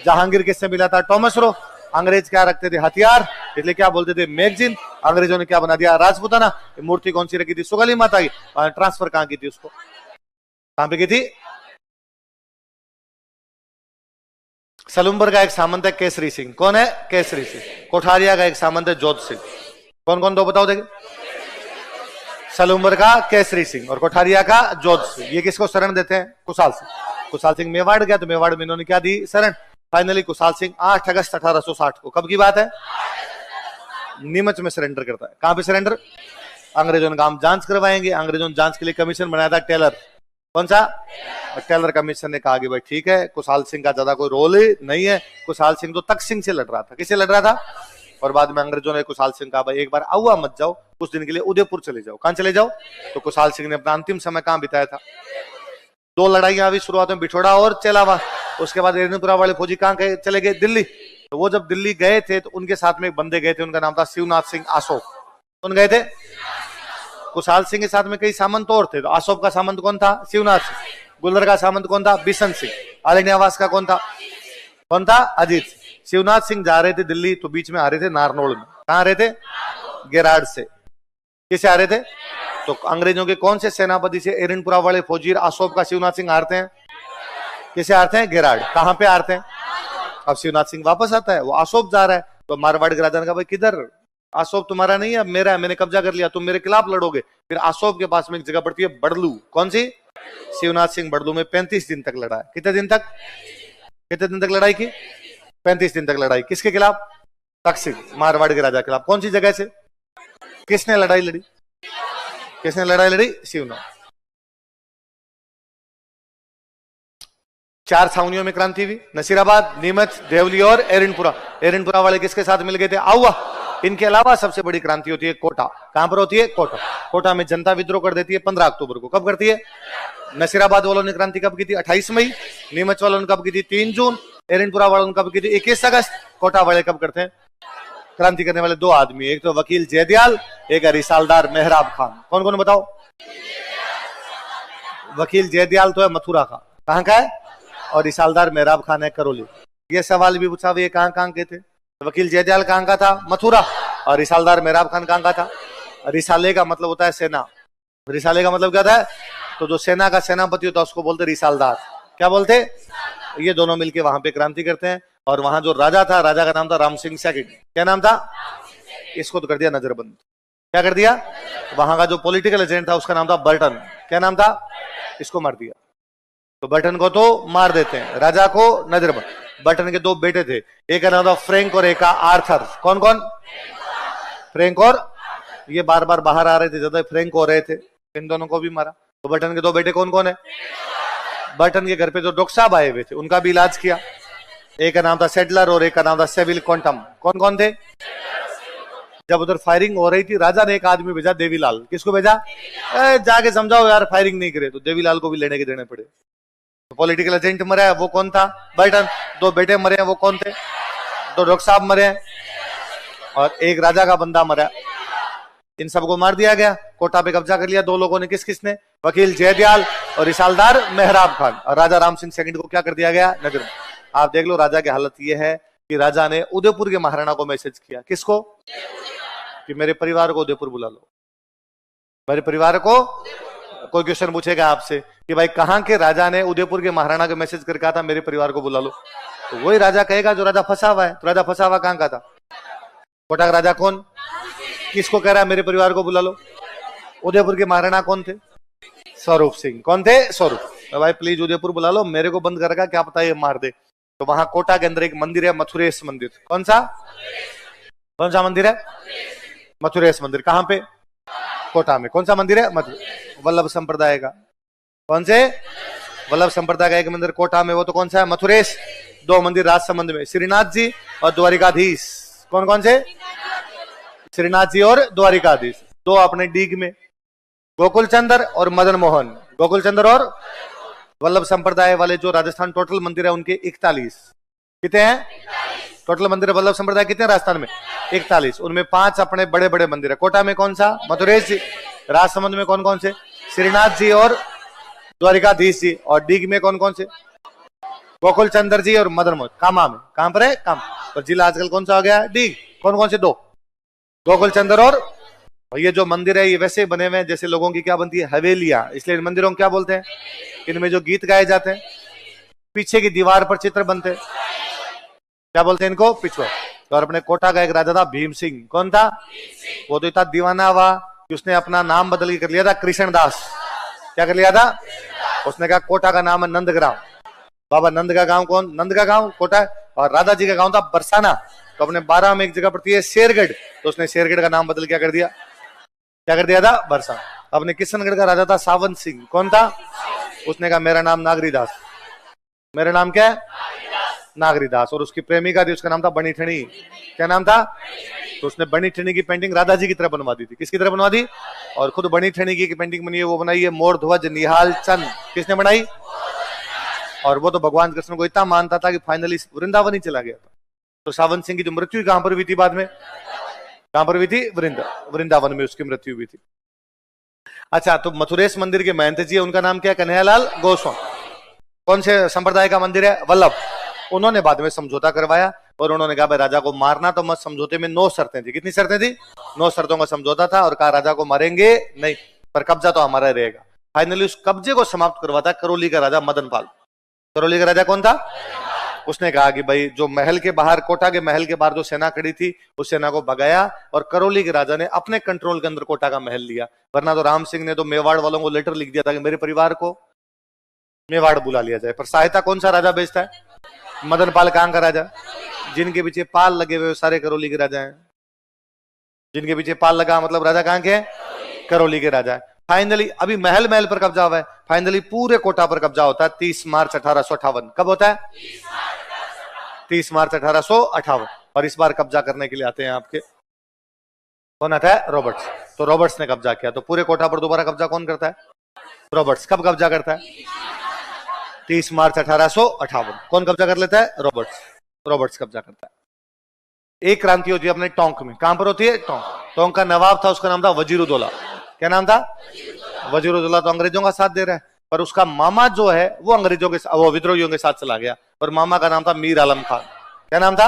जहांगीर। किससे मिला था? Thomas Roe. अंग्रेज क्या रखते थे? हथियार, इसलिए क्या बोलते थे? मैगजीन। अंग्रेजों ने क्या बना दिया? राजपुताना। मूर्ति कौन सी रखी थी? सुगाली माता की। ट्रांसफर कहां की थी उसको? कहां पे की थी? सलूम्बर का एक सामंत है केसरी सिंह। कौन है? केसरी सिंह। कोठारिया का एक सामंत है जोध सिंह। कौन कौन? दो बताओ देखे। सलूम्बर का केसरी सिंह और कोठारिया का जोध सिंह। ये किसको शरण देते हैं? कुशाल सिंह। कुशाल सिंह मेवाड़ गया तो मेवाड़ में इन्होंने क्या दी? शरण। फाइनली कुशाल सिंह 8 अगस्त 1860 को, कब की बात है? नीमच में सरेंडर करता है। कहां पे सरेंडर? अंग्रेजों ने काम जांच करवाएंगे। अंग्रेजों ने जांच के लिए कमीशन बनाया था टेलर। कौन सा? टेलर कमीशन ने कहा कि भाई ठीक है, कुशाल सिंह का ज्यादा कोई रोल ही नहीं है। कुशाल सिंह तो तख्त सिंह से लड़ रहा था। किससे लड़ रहा था? और बाद में अंग्रेजों ने कुशाल सिंह कहा भाई एक बार आउआ मत जाओ, कुछ दिन के लिए उदयपुर चले जाओ। कहां चले जाओ? तो कुशाल सिंह ने अपना अंतिम समय कहां बिताया था? 2 लड़ाइयां हुई शुरुआत में, बिछोड़ा और चेलावा। उसके बाद एरनपुरा वाले फौजी कहां चले गए? दिल्ली। तो वो जब दिल्ली गए थे तो उनके साथ में एक बंदे गए थे, उनका नाम था शिवनाथ सिंह आसोप। कौन गए थे? कुशाल सिंह के साथ में कई सामंत और थे। तो आसोप का सामंत कौन था? शिवनाथ सिंह। गुलर का सामंत कौन था? बिशन सिंह। आलिन्यावास का कौन था? कौन था? अजीत सिंह। शिवनाथ सिंह जा रहे थे दिल्ली, तो बीच में आ रहे थे नारनौल में। कहां आ रहे थे? गेराड से। किसे आ रहे थे? तो अंग्रेजों के कौन से सेनापति से एरनपुरा वाले फौजी आसोप का शिवनाथ सिंह हारते हैं? किसे हारते हैं? गेराड। कहां पे हारते हैं? अब शिवनाथ सिंह वापस आता है, वो आसोप जा रहा है। तो मारवाड़ के राजा ने कहा भाई किधर? आसोप तुम्हारा नहीं है, अब मेरा है, मैंने कब्जा कर लिया, तुम मेरे खिलाफ लड़ोगे। फिर आसोप के पास में एक जगह पड़ती है बड़लू। कौन सी? शिवनाथ सिंह बड़लू में 35 दिन तक लड़ा है। कितने दिन तक? कितने दिन तक लड़ाई की? 35 दिन तक लड़ाई। किसके खिलाफ? तख्त सिंह, मारवाड़ के राजा के खिलाफ। कौन सी जगह से? किसने लड़ाई लड़ी? किसने लड़ाई लड़ी? शिवनाथ। 4 छावनियों में क्रांति हुई, नसीराबाद, नीमच, देवली और एरनपुरा। एरनपुरा वाले किसके साथ मिल गए थे? आउआ। इनके अलावा सबसे बड़ी क्रांति होती है कोटा। कहां पर होती है? कोटा। कोटा में जनता विद्रोह कर देती है 15 अक्टूबर को। कब करती है? नसीराबाद वालों ने क्रांति कब की थी? 28 मई। नीमच वालों ने कब की थी? 3 जून। एरनपुरा वालों ने कब की थी? 21 अगस्त। कोटा वाले कब करते हैं? क्रांति करने वाले 2 आदमी, एक तो वकील जयदयाल, एक है रिसालदार मेहराब खान। कौन कौन बताओ? वकील जयदयाल तो है मथुरा का। कहां का है? और रिसालदार मेहराब खान है करौली। ये सवाल भी पूछा, ये कहां के थे? वकील जयदयाल कहां का था? मथुरा। और रिसालदार मेहराब खान कहां का था? रिसाले का मतलब होता है सेना। रिसाले का मतलब क्या था? तो जो सेना का सेनापति होता है उसको बोलते रिसालदार। क्या बोलते? ये दोनों मिलके वहां पे क्रांति करते हैं। और वहां जो राजा था, राजा का नाम था राम सिंह सेकंड। क्या नाम था? इसको तो कर दिया नजरबंद। क्या कर दिया? वहां का जो पॉलिटिकल एजेंट था उसका नाम था बर्टन। क्या नाम था? इसको मार दिया। तो बर्टन को तो मार देते हैं, राजा को नजरबंद। बर्टन के 2 बेटे थे, एक का नाम था फ्रैंक और एक का आर्थर। कौन कौन? फ्रैंक और, ये बार बार बाहर आ रहे थे, ज्यादा फ्रैंक हो रहे थे, इन दोनों को भी मारा। तो बर्टन के 2 बेटे कौन कौन है? बर्टन के घर पे जो डॉक्टर साहब आए हुए थे उनका भी इलाज किया। एक का नाम था सेटलर और एक का नाम था सेविल क्वांटम। कौन कौन थे? जब उधर फायरिंग हो रही थी, राजा ने एक आदमी भेजा, देवीलाल। किसको भेजा? जाके समझाओ यार, फायरिंग नहीं करे। तो देवीलाल को भी लेने के देने पड़े। तो पॉलिटिकल एजेंट मरा है, वो कौन था? बर्टन। दो बेटे मरे हैं, वो कौन थे? दो डॉक्टर साहब मरे हैं और एक राजा का बंदा मरा। इन सबको मार दिया गया, कोटा पे कब्जा कर लिया दो लोगों ने। किस किसने? वकील जयदयाल और रिसालदार मेहराब खान। और राजा राम सिंह सेकंड को क्या कर दिया गया? नगर में। आप देख लो, राजा की हालत ये है कि राजा ने उदयपुर के महाराणा को मैसेज किया। किसको? कि मेरे परिवार को उदयपुर बुला लो, मेरे परिवार को। कोई क्वेश्चन पूछेगा आपसे कि भाई कहां के राजा ने उदयपुर के महाराणा को मैसेज करके कहा था मेरे परिवार को बुला लो? तो वही राजा कहेगा जो राजा फंसा हुआ है। तो राजा फंसा हुआ कहां का था? कोटा का राजा कौन? किसको कह रहा है मेरे परिवार को बुला लो? उदयपुर के महाराणा कौन थे? स्वरूप सिंह। कौन थे? स्वरूप। तो भाई प्लीज उदयपुर बुला लो, मेरे को बंद करेगा, क्या पता ये मार दे। तो वहां कोटा के अंदर एक मंदिर है, मथुरेश मंदिर। कौन सा? कौन सा मंदिर है? मथुरेश मंदिर। कहां पे? कोटा में। कौन सा मंदिर है? वल्लभ संप्रदाय का। कौन से? वल्लभ संप्रदाय का एक मंदिर कोटा में, वो तो कौन सा है? मथुरेश। दो मंदिर राजसमंद में, श्रीनाथ जी और द्वारिकाधीश। कौन कौन से? श्रीनाथ जी और द्वारिकाधीश। दो अपने डीग में, गोकुल चंद्र और मदन मोहन। गोकुल चंद्र और वल्लभ संप्रदाय वाले जो राजस्थान टोटल मंदिर है उनके 41। कितने हैं टोटल मंदिर? वल्लभ संप्रदाय कितने हैं राजस्थान में? 41। उनमें 5 अपने बड़े बड़े मंदिर है। कोटा में कौन सा? मथुरेश जी। राजसमंद में कौन कौन से? श्रीनाथ जी और द्वारिकाधीश जी। और डीग में कौन कौन से? गोकुल चंद्र जी और मदन मोहन। कामा में। कहां पर है? काम। तो जिला आजकल कौन सा हो गया? डीग। कौन कौन से? 2, गोकुल चंद्र और ये जो मंदिर है ये वैसे बने हुए हैं जैसे लोगों की क्या बनती है? हवेलियां। इसलिए इन मंदिरों को क्या बोलते हैं? इनमें जो गीत गाए जाते हैं, पीछे की दीवार पर चित्र बनते हैं, क्या बोलते हैं इनको? पिछुआ। और अपने कोटा का एक राजा था भीम सिंह। कौन था? वो तो इतना दीवाना हुआ कि उसने अपना नाम बदल के कर लिया था कृष्णदास। क्या कर लिया था? उसने कहा कोटा का नाम है नंदग्राम। बाबा नंद का गांव कौन? नंद का गांव कोटा। और राधा जी का गांव था बरसाना। तो अपने 12 में एक जगह पड़ती है शेरगढ़, तो उसने शेरगढ़ का नाम बदल क्या कर दिया? क्या कर दिया था? बरसा। अपने किशनगढ़ का राजा था सावंत सिंह। कौन था? उसने कहा मेरा नाम नागरीदास। मेरा नाम क्या है? नागरीदास। और उसकी प्रेमिका थी, उसका नाम था बनी ठणी। क्या नाम था? तो उसने बनी ठणी की पेंटिंग राधा जी की तरह बनवा दी थी। किसकी तरह बनवा दी? और खुद बनी ठणी की पेंटिंग बनी है, वो बनाई है मोर ध्वज निहाल चंद। किसने बनाई? और वो तो भगवान कृष्ण को इतना मानता था कि फाइनली वृंदावन ही चला गया था। तो सावंत सिंह की जो मृत्यु कहां पर हुई थी बाद में? कहां पर हुई थी? वृंदावन में उसकी मृत्यु हुई थी। अच्छा, तो मथुरेश मंदिर के महंत जी है, उनका नाम क्या है? कन्हैयालाल गोस्वामी। कौन से संप्रदाय का मंदिर है? वल्लभ। उन्होंने बाद में समझौता करवाया और उन्होंने कहा भाई राजा को मारना तो मत। समझौते में 9 शर्तें थी। कितनी शर्तें थी? 9 शर्तों का समझौता था। और कहा राजा को मारेंगे नहीं, पर कब्जा तो हमारा रहेगा। फाइनली उस कब्जे को समाप्त करवाता करौली का राजा मदनपाल। करौली का राजा कौन था? उसने कहा कि भाई जो महल के बाहर, कोटा के महल के बाहर जो सेना खड़ी थी, उस सेना को भगाया और करौली के राजा ने अपने कंट्रोल के अंदर कोटा का महल लिया। वरना तो राम सिंह ने तो मेवाड़ वालों को लेटर लिख दिया था कि मेरे परिवार को मेवाड़ बुला लिया जाए। पर सहायता कौन सा राजा भेजता है? मदनपाल। कहां का राजा? जिनके पीछे पाल लगे हुए सारे करौली के राजा हैं। जिनके पीछे पाल लगा मतलब राजा कहां के हैं? करौली के राजा है। फाइनली अभी महल पर कब्जा हुआ है, फाइनली पूरे कोटा पर कब्जा होता है 30 मार्च 1858। कब होता है? 30 मार्च 1858। और इस बार कब्जा करने के लिए आते हैं आपके, कौन आता है? रॉबर्ट्स। तो रॉबर्ट्स ने कब्जा किया। तो पूरे कोटा पर दोबारा कब्जा कौन करता है? रॉबर्ट्स। कब कब्जा करता है? 30 मार्च 1858। कौन कब्जा कर लेता है? रॉबर्ट्स। रॉबर्ट्स कब्जा करता है। एक क्रांति होती है अपने टोंक में। कहां पर होती है? टोंक। टोंक का नवाब था, उसका नाम था वजीरुद्दौला। क्या नाम था? वजीरुद्दौला। तो अंग्रेजों का साथ दे रहा है, पर उसका मामा जो है वो अंग्रेजों के, वो विद्रोहियों के साथ चला गया। और मामा का नाम था मीर आलम खान। क्या नाम था?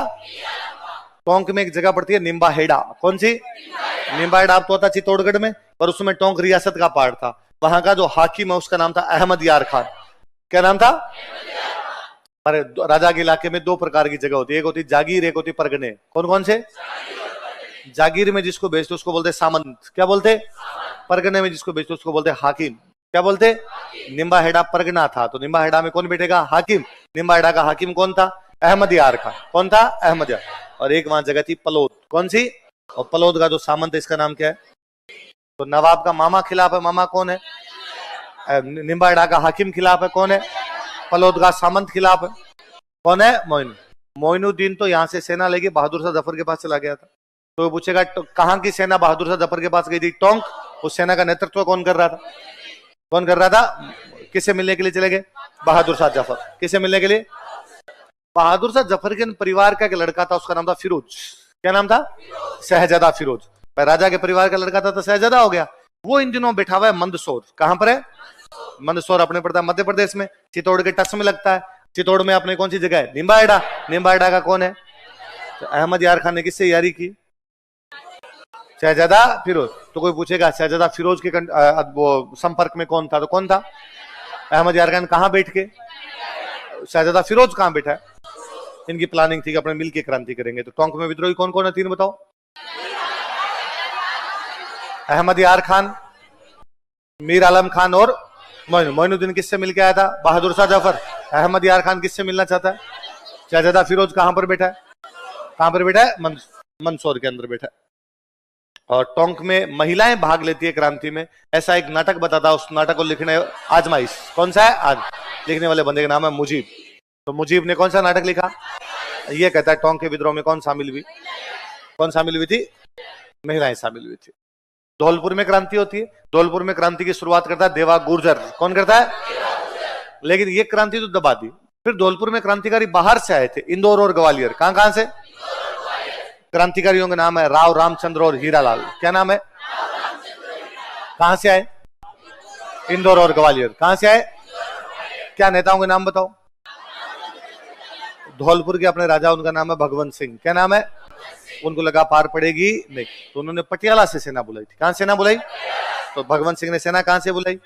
टोंक में एक जगह पड़ती है निम्बा हेड़ा। कौन सी? निम्बा हेड़ा। आपको पता चित्तौड़गढ़ में, पर उसमें टोंक रियासत का पार्ट था। वहां का जो हाकिम है उसका नाम था अहमद यार खान। क्या नाम था? पर राजा के इलाके में 2 प्रकार की जगह होती है, एक होती जागीर, एक होती परगने। कौन कौन से? जागीर में जिसको बेचते उसको बोलते सामंत। क्या बोलते? परगने में जिसको बेचते उसको बोलते हाकिम। क्या बोलते? निम्बा हेड़ा परगना था, तो निम्बा हेड़ा में कौन बैठेगा? हाकिम। निम्बा हेड़ा का हाकिम कौन था? अहमद यार खान। कौन था? अहमद यार। और एक वहां जगह थी पलोद। कौन सी? और पलोद का जो सामंत है इसका नाम क्या है? तो नवाब का मामा खिलाफ है, मामा कौन है? निम्बा हेड़ा का हाकिम खिलाफ है, कौन है? पलोद का सामंत खिलाफ है, कौन है? मोइन। मोइनुद्दीन तो यहाँ से सेना लेके बहादुर शाह जफर के पास चला गया था। तो वो पूछेगा तो कहाँ की सेना बहादुर शाह जफर के पास गई थी? टोंक। उस सेना का नेतृत्व कौन कर रहा था? कौन कर रहा था? किसे मिलने के लिए चले गए? बहादुर शाह जफर। किसे मिलने के लिए? बहादुर शाह जफर के परिवार का एक लड़का था, उसका नाम था फिरोज। क्या नाम था? शहजादा फिरोज। राजा के परिवार का लड़का था तो शहजादा हो गया। वो इन दिनों बैठा हुआ है मंदसौर। कहां पर है? मंदसौर अपने पड़ता है मध्य प्रदेश में, चित्तौड़ के टच में लगता है। चित्तौड़ में अपने कौन सी जगह है? निम्बाहेड़ा। निम्बाहेड़ा का कौन है? तो अहमद यार खान ने किससे यारी की? शहजादा फिरोज। तो कोई पूछेगा शहजादा फिरोज के वो संपर्क में कौन था? तो कौन था? अहमद यार खान। कहां बैठ के? शहजादा फिरोज कहां बैठा है? इनकी प्लानिंग थी कि अपने मिल के क्रांति करेंगे। तो टोंक में विद्रोही कौन कौन है? 3 बताओ। अहमद यार खान, मीर आलम खान और मोइनुद्दीन। किससे मिलके आया था? बहादुर शाह जफर। अहमद यार खान किससे मिलना चाहता है? शहजादा फिरोज कहां पर बैठा है? कहां पर बैठा है? मंदसौर के अंदर बैठा है। और टोंक में महिलाएं भाग लेती है क्रांति में। ऐसा एक नाटक बताता, उस नाटक को लिखने आजमाइश। कौन सा है? आज। लिखने वाले बंदे का नाम है मुजीब। तो मुजीब ने कौन सा नाटक लिखा? ये कहता है टोंक के विद्रोह में कौन शामिल हुई? कौन शामिल हुई थी? महिलाएं शामिल हुई थी। धौलपुर में क्रांति होती है। धौलपुर में क्रांति की शुरुआत करता है देवा गुर्जर। कौन करता है? लेकिन ये क्रांति तो दबा दी। फिर धौलपुर में क्रांतिकारी बाहर से आए थे, इंदौर और ग्वालियर। कहां कहां से? क्रांतिकारियों का नाम है राव रामचंद्र और हीरालाल। क्या नाम है? कहां से आए? इंदौर और ग्वालियर। कहां से आए? क्या नेताओं के नाम बताओ? धौलपुर के अपने राजा, उनका नाम है भगवंत सिंह। क्या नाम है? उनको लगा पार पड़ेगी नहीं, तो उन्होंने पटियाला से सेना बुलाई थी। कहां सेना बुलाई? तो भगवंत सिंह ने सेना कहां से बुलाई?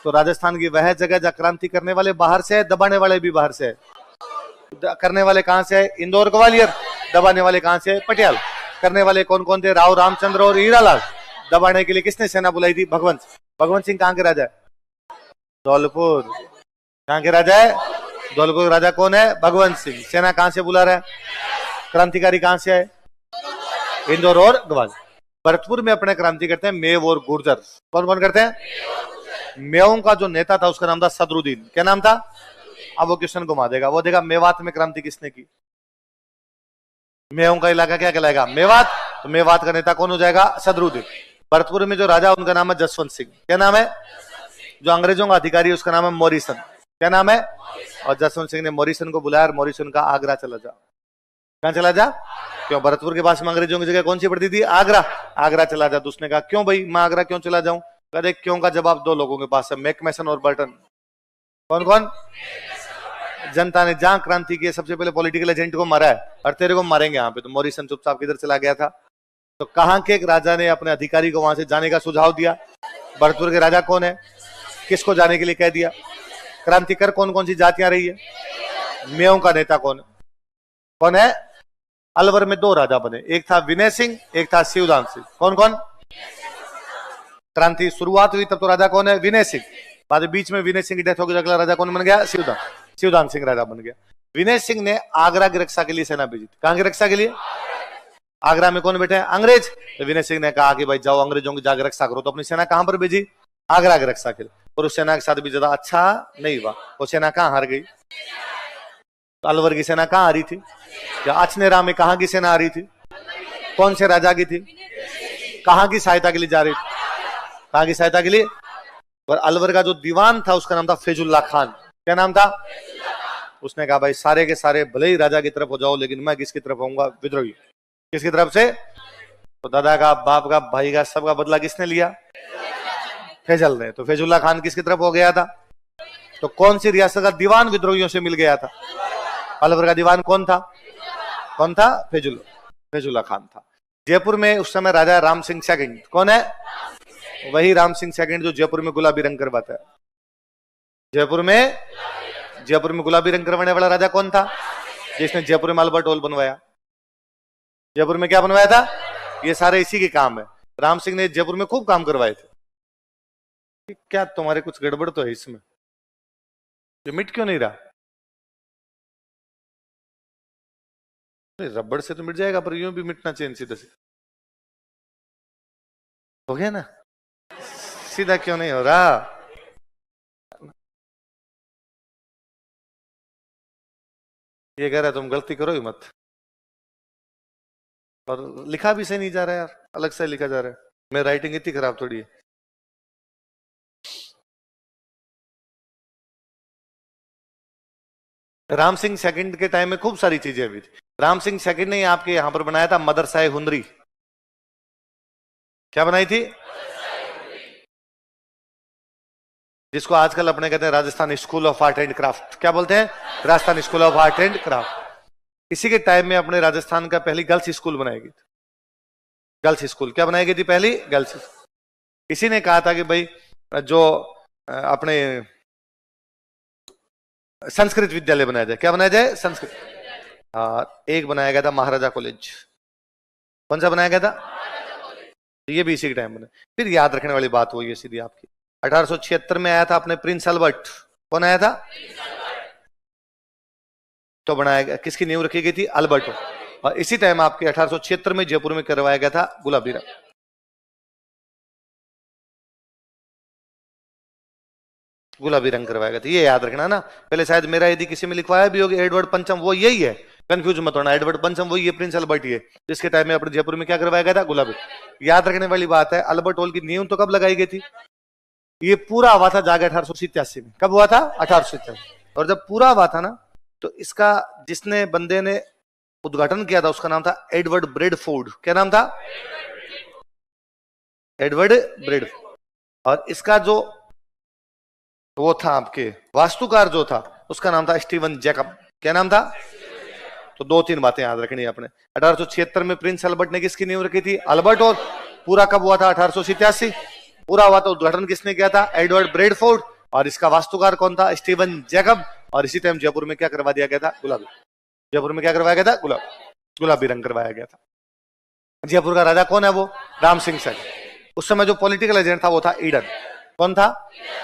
तो राजस्थान की वह जगह जहां क्रांति करने वाले बाहर से है, दबाने वाले भी बाहर से है। करने वाले कहां से है? इंदौर ग्वालियर। दबाने वाले कहां से है? पटियाला। करने वाले कौन कौन थे? राव रामचंद्र और हीरालाल। दबाने के लिए किसने सेना बुलाई थी? भगवंत। भगवंत सिंह कहां के राजा है? धौलपुर। कहां के राजा है? धौलपुर का राजा कौन है? भगवंत सिंह। सेना कहां से बुला रहा है? क्रांतिकारी कहां से आए? इंदौर और ग्वालियर। भरतपुर में अपने क्रांति करते हैं मेव और गुर्जर। कौन कौन करते हैं? मेवों का जो नेता था उसका नाम था सदरुद्दीन। क्या नाम था? अब वो क्वेश्चन घुमा देगा, वो देगा मेवात में क्रांति किसने की? मेवों का इलाका क्या कहलाएगा? मेवात। तो मेवात का नेता कौन हो जाएगा? सदरुद्दीन। भरतपुर में जो राजा उनका नाम है जसवंत सिंह। क्या नाम है? जो अंग्रेजों का अधिकारी है उसका नाम है मॉरिसन। क्या नाम है? और जसवंत सिंह ने मॉरिसन को बुलाया और मॉरिसन का आगरा चला जा। कहां चला जा? क्यों? भरतपुर के पास में अंग्रेजों की जगह कौन सी पड़ती थी? आगरा। आगरा चला जा। तो उसने कहा क्यों भाई मैं आगरा क्यों चला जाऊं? कहते क्यों का जवाब 2 लोगों के पास है, मैकमेसन और बर्टन। कौन कौन? जनता ने जहां क्रांति की सबसे पहले पॉलिटिकल एजेंट को मारा है और तेरे को मारेंगे यहाँ पे। तो मॉरिसन चुपचाप किधर चला गया था? तो कहां के एक राजा ने अपने अधिकारी को वहां से जाने का सुझाव दिया? भरतपुर के राजा कौन है? किसको जाने के लिए कह दिया? क्रांति कर कौन कौन सी जातियां रही है? मेयों का नेता कौन है? कौन है? अलवर में 2 राजा बने, एक था विनय सिंह, एक था शिवदान सिंह। कौन कौन? क्रांति शुरुआत हुई तब तो राजा कौन है? विनय सिंह। बाद बीच में विनय सिंह की डेथ हो गई, अगला राजा कौन बन गया? शिवदान। शिवदान सिंह राजा बन गया। विनय सिंह ने आगरा की रक्षा के लिए सेना भेजी थी। कहां की रक्षा के लिए? आगरा में कौन बैठे हैं? अंग्रेज। तो विनय सिंह ने कहा कि भाई जाओ अंग्रेजों की जाकर रक्षा करो। तो अपनी सेना कहां पर भेजी? आगरा की रक्षा के लिए। और उस सेना के साथ भी ज्यादा अच्छा नहीं हुआ। वो सेना कहां हार गई? तो अलवर की सेना कहां आ रही थी? या अचनेरा में कहां की सेना आ रही थी? कौन से राजा की थी? कहां की सहायता के लिए जा रही थी? कहां की सहायता के लिए? और अलवर का जो दीवान था उसका नाम था फैजुल्ला खान। क्या नाम था? उसने कहा भाई सारे के सारे भले ही राजा की तरफ हो जाओ, लेकिन मैं किसकी तरफ आऊंगा? विद्रोही। किसकी तरफ से? तो दादा का, बाप का, भाई का, सबका बदला किसने लिया? फैजल ने। तो फैजुल्ला खान किसकी तरफ हो गया था? तो कौन सी रियासत का दीवान विद्रोहियों से मिल गया था? अलवर का दीवान कौन था? कौन था? फैजुल्ला खान था। जयपुर में उस समय राजा राम सिंह सेकंड। कौन है? वही राम सिंह सेकंड जो जयपुर में गुलाबी रंग करवाता है। जयपुर में गुलाबी रंग करवाने वाला राजा कौन था? जिसने जयपुर में अल्बर्ट हॉल बनवाया। जयपुर में क्या बनवाया था? ये सारे इसी के काम है। राम सिंह ने जयपुर में खूब काम करवाए थे। क्या तुम्हारे कुछ गड़बड़ तो है इसमें? ये मिट क्यों नहीं रहा? रबड़ से तो मिट जाएगा, पर यूं भी मिटना चाहिए सीधा से। हो गया ना? सीधा क्यों नहीं हो रहा? ये कह रहा है तुम गलती करो ही मत, और लिखा भी सही नहीं जा रहा है यार, अलग से लिखा जा रहा है। मेरी राइटिंग इतनी खराब थोड़ी है। राम सिंह सेकंड के टाइम में खूब सारी चीजें हुई थी। राम सिंह सेकंड ने आपके यहां पर बनाया था मदरसा हुनरी। क्या बनाई थी? जिसको आजकल अपने कहते हैं Rajasthan school of art and craft. क्या बोलते हैं? Rajasthan school of art and craft. इसी के टाइम में अपने राजस्थान का पहली गर्ल्स स्कूल बनाई गई थी। गर्ल्स स्कूल क्या बनाई गई थी? पहली गर्ल्स। इसी ने कहा था कि भाई जो अपने संस्कृत विद्यालय बनाया जाए। क्या बनाया जाए? संस्कृत। एक बनाया गया था महाराजा कॉलेज। कौन सा बनाया गया था? ये भी इसी के टाइम बना। फिर याद रखने वाली बात वही है सीधी आपकी, 1876 में आया था अपने प्रिंस अल्बर्ट। कौन आया था? तो बनाया गया, किसकी नींव रखी गई थी? अल्बर्ट। और इसी टाइम आपके 1876 में जयपुर में करवाया गया था गुलाबी रंग। गुलाबी रंग करवाया गया था, ये याद रखना ना। पहले शायद मेरा यदि किसी में लिखवाया भी होगा एडवर्ड पंचम, वो यही है, कंफ्यूज मत होना। एडवर्ड पंचम वही है, प्रिंस अल्बर्ट ही है, जिसके टाइम में अपने जयपुर में क्या करवाया गया था? गुलाबी। याद रखने वाली बात है, अल्बर्ट हॉल की नींव तो कब लगाई गई थी? ये पूरा हुआ था जाके 1887 में। कब हुआ था? 1887। और जब पूरा हुआ था ना, तो इसका जिसने बंदे ने उद्घाटन किया था उसका नाम था एडवर्ड ब्रेडफोर्ड। क्या नाम था? Edward Bradford. और इसका जो वो था आपके वास्तुकार जो था उसका नाम था स्टीवन जैकब। क्या नाम था? तो दो तीन बातें याद रखनी है अपने। 1876 में प्रिंस अल्बर्ट ने किसकी नींव रखी थी? अल्बर्ट। और पूरा कब हुआ था? 1887। पूरा हुआ था, उद्घाटन किसने किया था? Edward Bradford. और इसका वास्तुकार कौन था? Steven Jacob. और इसी टाइम जयपुर में क्या करवा दिया गया था? गुलाबी। जयपुर में क्या करवाया गया था? गुलाबी रंग करवाया गया था। जयपुर का राजा कौन है? वो राम सिंह सेकंड। उस समय जो पॉलिटिकल एजेंट था वो था ईडन। कौन था?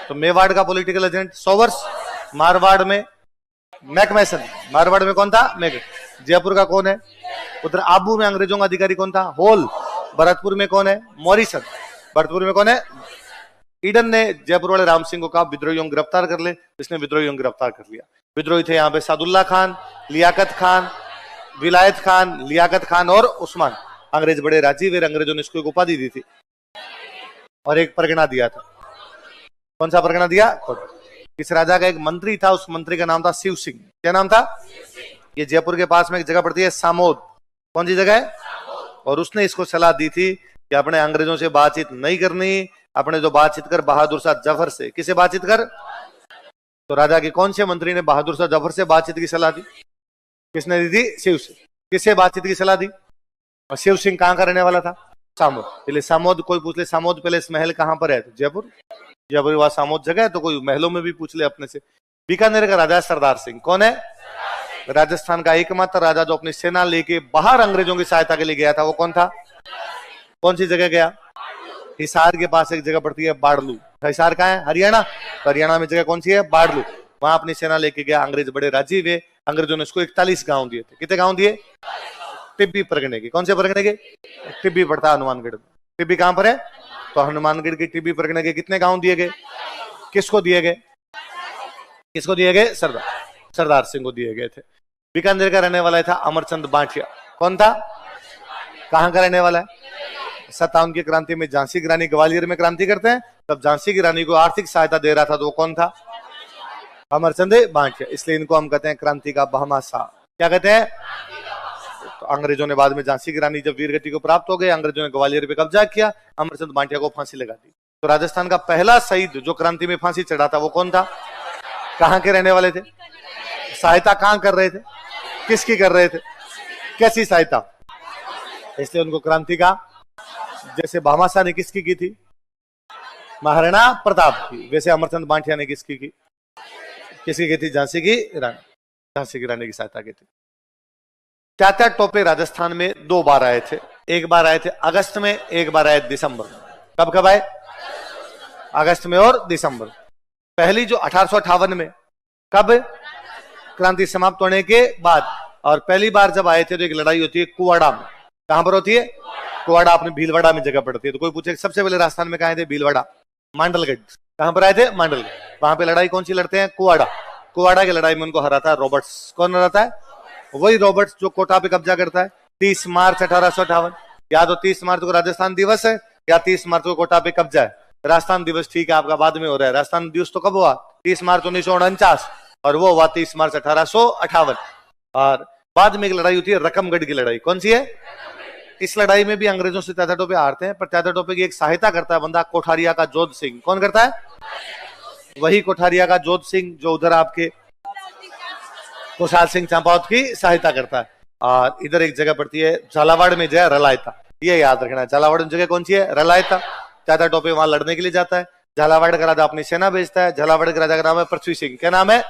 तो मेवाड़ का पॉलिटिकल एजेंट सोवर्स, मारवाड़ में मैकमेसन। मारवाड़ में कौन था? मैक। जयपुर का कौन है? उधर आबू में अंग्रेजों का अधिकारी कौन था? होल। भरतपुर में कौन है? मॉरिसन। भरतपुर में कौन है? ईडन ने जयपुर वाले राम सिंह को कहा विद्रोहियों को गिरफ्तार कर ले। इसने विद्रोहियों को गिरफ्तार कर लिया। विद्रोही थे यहाँ पे सादुल्ला खान, लियाकत खान, विलायत खान, लियाकत खान और उस्मान। अंग्रेज बड़े राजी हुए, अंग्रेजों ने इसको एक उपाधि दी थी और एक परगना दिया था। कौन सा परगना दिया? इस राजा का एक मंत्री था, उस मंत्री का नाम था शिव सिंह। क्या नाम था? ये जयपुर के पास में एक जगह पड़ती है सामोद। कौन सी जगह है? और उसने इसको सलाह दी थी कि अपने अंग्रेजों से बातचीत नहीं करनी, अपने जो बातचीत कर बहादुर शाह जफर से। किसे बातचीत कर? तो राजा के कौन से मंत्री ने बहादुर शाह जफर से बातचीत की सलाह दी? किसने दी थी? शिव सिंह। किससे बातचीत की सलाह दी? और शिव सिंह कहां का रहने वाला था? सामोद। पहले सामोद, कोई पूछ ले सामोद पैलेस महल कहां पर है? तो जयपुर। जयपुर वहां सामोद जगह है, तो कोई महलों में भी पूछ ले अपने से। बीकानेर का राजा सरदार सिंह। कौन है? राजस्थान का एकमात्र राजा जो अपनी सेना लेके बाहर अंग्रेजों की सहायता के लिए गया था, वो कौन था? कौन सी जगह गया? हिसार के पास एक जगह पड़ती है बाड़लू। हिसार कहाँ है? हरियाणा। तो हरियाणा में जगह कौन सी है? बाड़लू। वहां अपनी सेना लेके गया। अंग्रेज बड़े राजी हुए। अंग्रेजों ने उसको 41 गांव दिए थे। कितने गांव दिए? टिब्बी परगने के। कौन से परगने के? टिब्बी पड़ता है हनुमानगढ़ में। टिब्बी कहां पर है? तो हनुमानगढ़ के टिब्बी परगने के कितने गांव दिए गए? किसको दिए गए? किसको दिए गए? सरदार सिंह को दिए गए थे। बीकानेर का रहने वाला था अमरचंद बांटिया। कौन था? कहां का रहने वाला है? 57 की क्रांति में झांसी की रानी ग्वालियर में क्रांति करते हैं, तब झांसी की रानी को आर्थिक सहायता दे रहा था, तो वो कौन था? अमरचंद बांटिया। इसलिए इनको हम कहते हैं क्रांति का बहामासा। क्या कहते हैं? तो अंग्रेजों ने बाद में झांसी की रानी जब वीरगति को प्राप्त हो गए, अंग्रेजों ने ग्वालियर पे कब्जा किया, अमरचंद बांटिया को फांसी लगा दी। तो राजस्थान का पहला शहीद जो क्रांति में फांसी चढ़ा था वो कौन था? कहां के रहने वाले थे? सहायता कहां कर रहे थे? किसकी कर रहे थे? कैसी सहायता? इसलिए उनको क्रांति का, जैसे भामाशाह ने किसकी की थी? महाराणा प्रताप की। वैसे अमरचंद बांटिया ने किसकी की? किसकी की थी? झांसी की रानी। झांसी की रानी की सहायता की थी। तात्या टोपे राजस्थान में 2 बार आए थे। एक बार आए थे अगस्त में, एक बार आए दिसंबर में। कब कब आए? अगस्त में और दिसंबर। पहली जो 1858 में, कब? क्रांति समाप्त होने के बाद। और पहली बार जब आए थे तो एक लड़ाई होती है कुवाड़ा में। कहां पर होती है? कुवाड़ा अपने भीलवाड़ा में जगह पड़ती है। तो कोई पूछे सबसे पहले राजस्थान में कहा थे? भीलवाड़ा। मांडलगढ़। कहां पर आए थे? मांडलगढ़। वहां पे लड़ाई कौन सी लड़ते हैं? कुवाड़ा। कुवाड़ा की लड़ाई में उनको हराता है रॉबर्ट्स। कौन हराता है? वही रॉबर्ट्स जो कोटा पे कब्जा करता है 30 मार्च 1858। या तो 30 मार्च को राजस्थान दिवस है या 30 मार्च को कोटा पे कब्जा है। राजस्थान दिवस ठीक है आपका बाद में हो रहा है। राजस्थान दिवस तो कब हुआ? 30 मार्च 1949 और वो हुआ 30 मार्च 1858। और बाद में एक लड़ाई होती है रकमगढ़ की लड़ाई। कौन सी है? इस लड़ाई में भी अंग्रेजों से तात्या टोपे हारते हैं, पर तात्या टोपे की एक सहायता करता है बंदा कोठारिया का जोध सिंह। कौन करता है? वही कोठारिया का जोध सिंह जो उधर आपके खुशहाल सिंह चंपावत की सहायता करता है। और इधर एक जगह पड़ती है झालावाड़ में जो है रलायता, ये याद रखना है। झालावाड़ में जगह कौन सी है? रलायता। तात्या टोपे वहां लड़ने के लिए जाता है। झालावाड़ का राजा अपनी सेना भेजता है। झालावाड़ के राजा का नाम है पृथ्वी सिंह। क्या नाम है?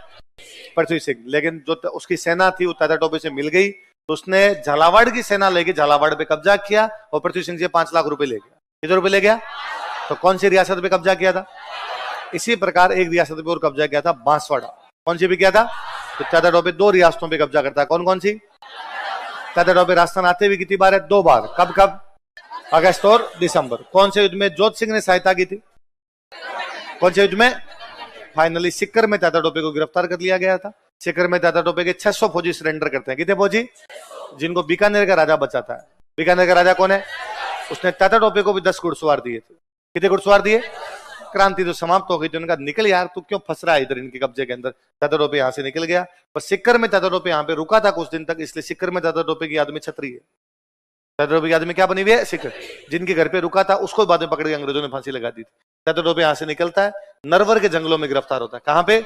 पृथ्वी सिंह। लेकिन जो उसकी सेना थी वो तात्या टोपे से मिल गई, तो उसने झालावाड़ की सेना लेके झालावाड़ पे कब्जा किया और पृथ्वी सिंह से 5 लाख रुपए ले गया। कितने रुपए ले गया? तो कौन सी रियासत पे कब्जा किया था? इसी प्रकार एक रियासत पे और कब्जा किया था, बांसवाड़ा। कौन सी भी किया था? तो तात्या टोपे 2 रियासतों पे कब्जा करता है। कौन कौन सी? तात्या टोपे राजस्थान आते हुए कितनी बार है? 2 बार। कब कब? अगस्त और दिसंबर। कौन से युद्ध में जोध सिंह ने सहायता की थी? कौन से युद्ध में? फाइनली सिक्कर में तात्या टोपे को गिरफ्तार कर लिया गया था। सिक्कर में तात्या टोपे के 600 फौजी सरेंडर करते हैं। कितने फौजी? जिनको बीकानेर का राजा बचाता है। बीकानेर का राजा कौन है? उसने तात्या टोपे को भी 10 घुड़सवार दिए थे। कितने घुड़सवार दिए? क्रांति तो समाप्त हो गई थी, उनका निकल यार, तू क्यों फंस रहा है इधर इनके कब्जे के अंदर। तात्या टोपे यहाँ से निकल गया। पर सिक्कर में तात्या टोपे यहाँ पे रुका था कुछ दिन तक, इसलिए सिक्कर में तात्या टोपे की याद में छतरी है। तात्या टोपे की याद में क्या बनी हुई है? सिक्कर। जिनके घर पे रुका था उसको बाद में पकड़ के अंग्रेजों ने फांसी लगा दी थी। तात्या टोपे यहाँ से निकलता है, नरवर के जंगलों में गिरफ्तार होता है। कहां पे?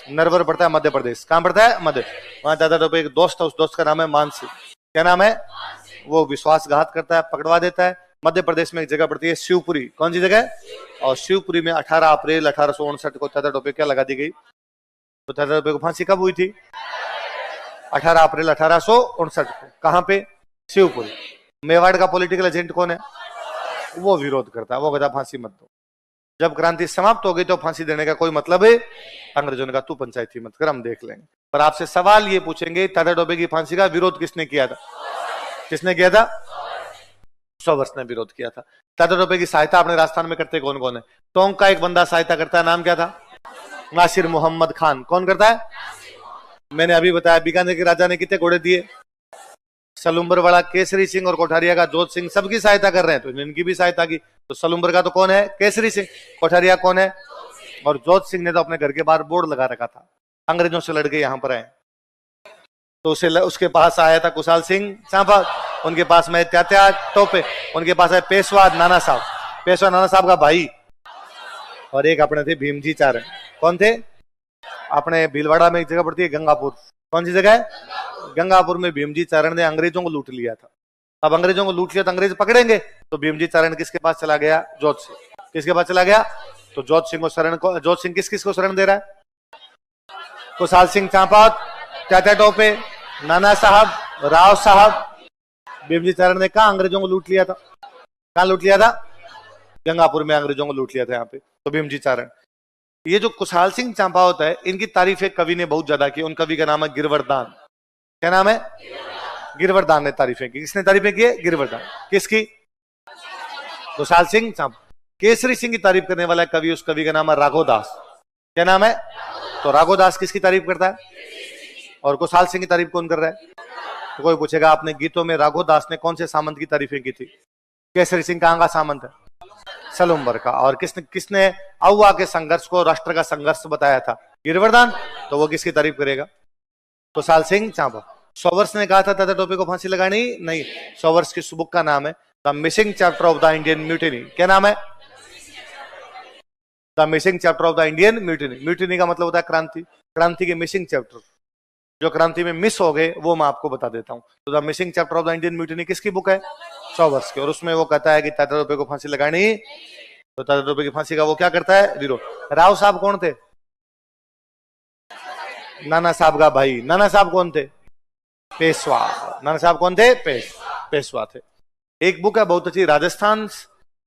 नरवर पड़ता है मध्य प्रदेश। कहां पड़ता है? मध्य। वहां तात्या टोपे एक दोस्त है, उस दोस्त का नाम है मानसिंह। क्या नाम है? वो विश्वासघात करता है, पकड़वा देता है। मध्य प्रदेश में एक जगह पड़ती है शिवपुरी। कौन सी जगह? और शिवपुरी में 18 अप्रैल 1859 को तात्या टोपे क्या लगा दी गई? तो तात्या टोपे को फांसी कब हुई थी? 18 अप्रैल 1859 को। कहां पे? शिवपुरी। मेवाड़ का पॉलिटिकल एजेंट कौन है? वो विरोध करता है, वो कहता फांसी मत दो। जब क्रांति समाप्त हो गई तो फांसी देने का कोई मतलब है? अंग्रेजों ने कहा तू पंचायती मत कर, हम देख लेंगे। पर आपसे सवाल ये पूछेंगे तात्या टोपे की फांसी का विरोध किसने किया था? किसने किया था? सॉवर्स ने विरोध किया था। तात्या टोपे की सहायता अपने राजस्थान में करते कौन कौन है? टोंक का एक बंदा सहायता करता है, नाम क्या था? नासिर मोहम्मद खान। कौन करता है? मैंने अभी बताया बीकानेर के राजा ने कितने घोड़े दिए? सलुम्बर वाला केसरी सिंह और कोठारिया का जोध सिंह सबकी सहायता कर रहे हैं, तो इनकी भी सहायता की। तो सलुम्बर का तो कौन है? केसरी सिंह। कोठारिया कौन है? और जोध सिंह ने तो अपने घर के बाहर बोर्ड लगा रखा था, अंग्रेजों से लड़के यहां पर आए। तो उसके पास आया था खुशहाल सिंह चांपा, उनके पास में तात्या टोपे, उनके पास है पेशवा नाना साहब, पेशवा नाना साहब का भाई, और एक अपने थे भीमजी चारण। कौन थे? अपने भीलवाड़ा में एक जगह पड़ती है गंगापुर। कौन सी जगह है? गंगापुर में भीमजी चारण ने अंग्रेजों को लूट लिया था। अब अंग्रेजों को लूट लिया तो अंग्रेज पकड़ेंगे, तो भीमजी चारण किसके पास चला गया? जोध सिंह। किसके पास चला गया? तो जोध सिंह को शरण को, जोध सिंह किस किस को शरण दे रहा है? खुशहाल सिंह चांपावत, तात्या टोपे, नाना साहब, राव साहब। भीमजी चारण ने कहा अंग्रेजों को लूट लिया था। कहां लूट लिया था? गंगापुर में अंग्रेजों को लूट लिया था यहाँ पे। तो भीमजी चारण, ये जो खुशहाल सिंह चांपावत है, इनकी तारीफ एक कवि ने बहुत ज्यादा की। उन कवि का नाम है गिरवरदान। क्या नाम है? गिरवरदान ने तारीफें की। किसने तारीफें की? गिरवरदान। किसकी? खुशहाल सिंह चांपावत। केसरी सिंह की तारीफ करने वाला कवि, उस कवि का नाम है राघोदास। क्या नाम है? तो राघोदास किसकी तारीफ करता है? और खुशहाल सिंह की तारीफ कौन कर रहा है? तो कोई पूछेगा आपने गीतों में राघोदास ने कौन से सामंत की तारीफें की थी? केसरी सिंह कहां का सामंत है? सलुम्बर का। और किसने अहुआ के संघर्ष को राष्ट्र का संघर्ष बताया था? गिरवरदान। तो वो किसकी तारीफ करेगा? खुशहाल सिंह चांपावत। सॉवर्स ने कहा था तात्या टोपे को फांसी लगानी नहीं। सॉवर्स की बुक का नाम है the missing chapter of the Indian mutiny. क्या नाम है? The missing chapter of the Indian mutiny. Mutiny का मतलब होता है क्रांति। क्रांति के मिसिंग चैप्टर, जो क्रांति में मिस हो गए, वो मैं आपको बता देता हूं। तो the missing chapter of the Indian mutiny किसकी बुक है? सॉवर्स की। और उसमें वो कहता है कि तात्या टोपे को फांसी लगानी, तो तात्या टोपे की फांसी का वो क्या करता है? विरोध। राव साहब कौन थे? नाना साहब का भाई। नाना साहब कौन थे? पेशवा। नाना साहब कौन थे? पेशवा थे। एक बुक है बहुत अच्छी, Rajasthan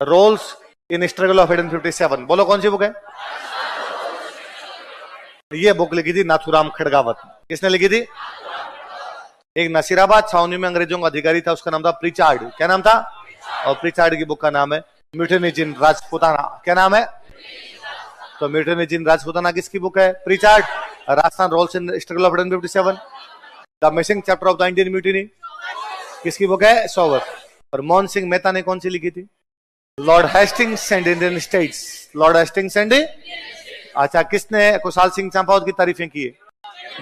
roles in struggle of 1857। बोलो कौन सी बुक है? ये बुक लिखी थी नाथुराम खड़गावत। किसने लिखी थी? एक नसीराबाद छावनी में अंग्रेजों का अधिकारी था, उसका नाम था प्रिचार्ड। क्या नाम था? और प्रिचार्ड की बुक का नाम है म्यूटिनी इन राजपूताना। क्या नाम है? तो म्यूटिनी इन राजपूताना किसकी बुक है? Prichard. Rajasthan roles in struggle of 1857। The missing chapter of the Indian mutiny किसकी बुक है? सोवर। और मोहन सिंह मेहता ने कौन सी लिखी थी? Lord Hastings and Indian states. Lord Hastings and, अच्छा, किसने कुशाल सिंह चंपावत की तारीफें की है?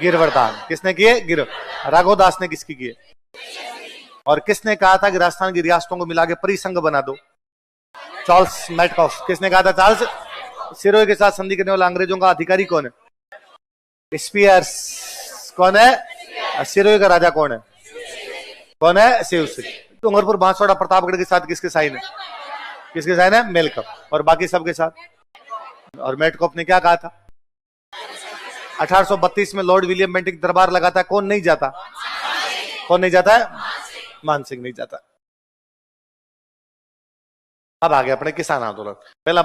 गिरवर्धन। किसने किए? गिर। राघोदास ने किसकी की है? और किसने कहा था कि राजस्थान की रियासतों को मिला के परिसंघ बना दो? Charles Metcalfe. किसने कहा था? चार्ल्स। सिरोही के साथ संधि करने वाला अंग्रेजों का अधिकारी कौन है? स्पीयर्स। कौन है? सिरोही का राजा कौन है? कौन है? शिव सिंह। डूंगरपुर बांसवाड़ा प्रतापगढ़ के साथ किसके साइन है? किसके साइन है? मेलकम। और बाकी सबके साथ। और मैटकॉफ ने क्या कहा था? 1832 में लॉर्ड विलियम बेंटिक दरबार लगाता है, कौन नहीं जाता? कौन नहीं जाता है? मानसिंह नहीं जाता। अब आ गया अपने किसान आंदोलन। पहला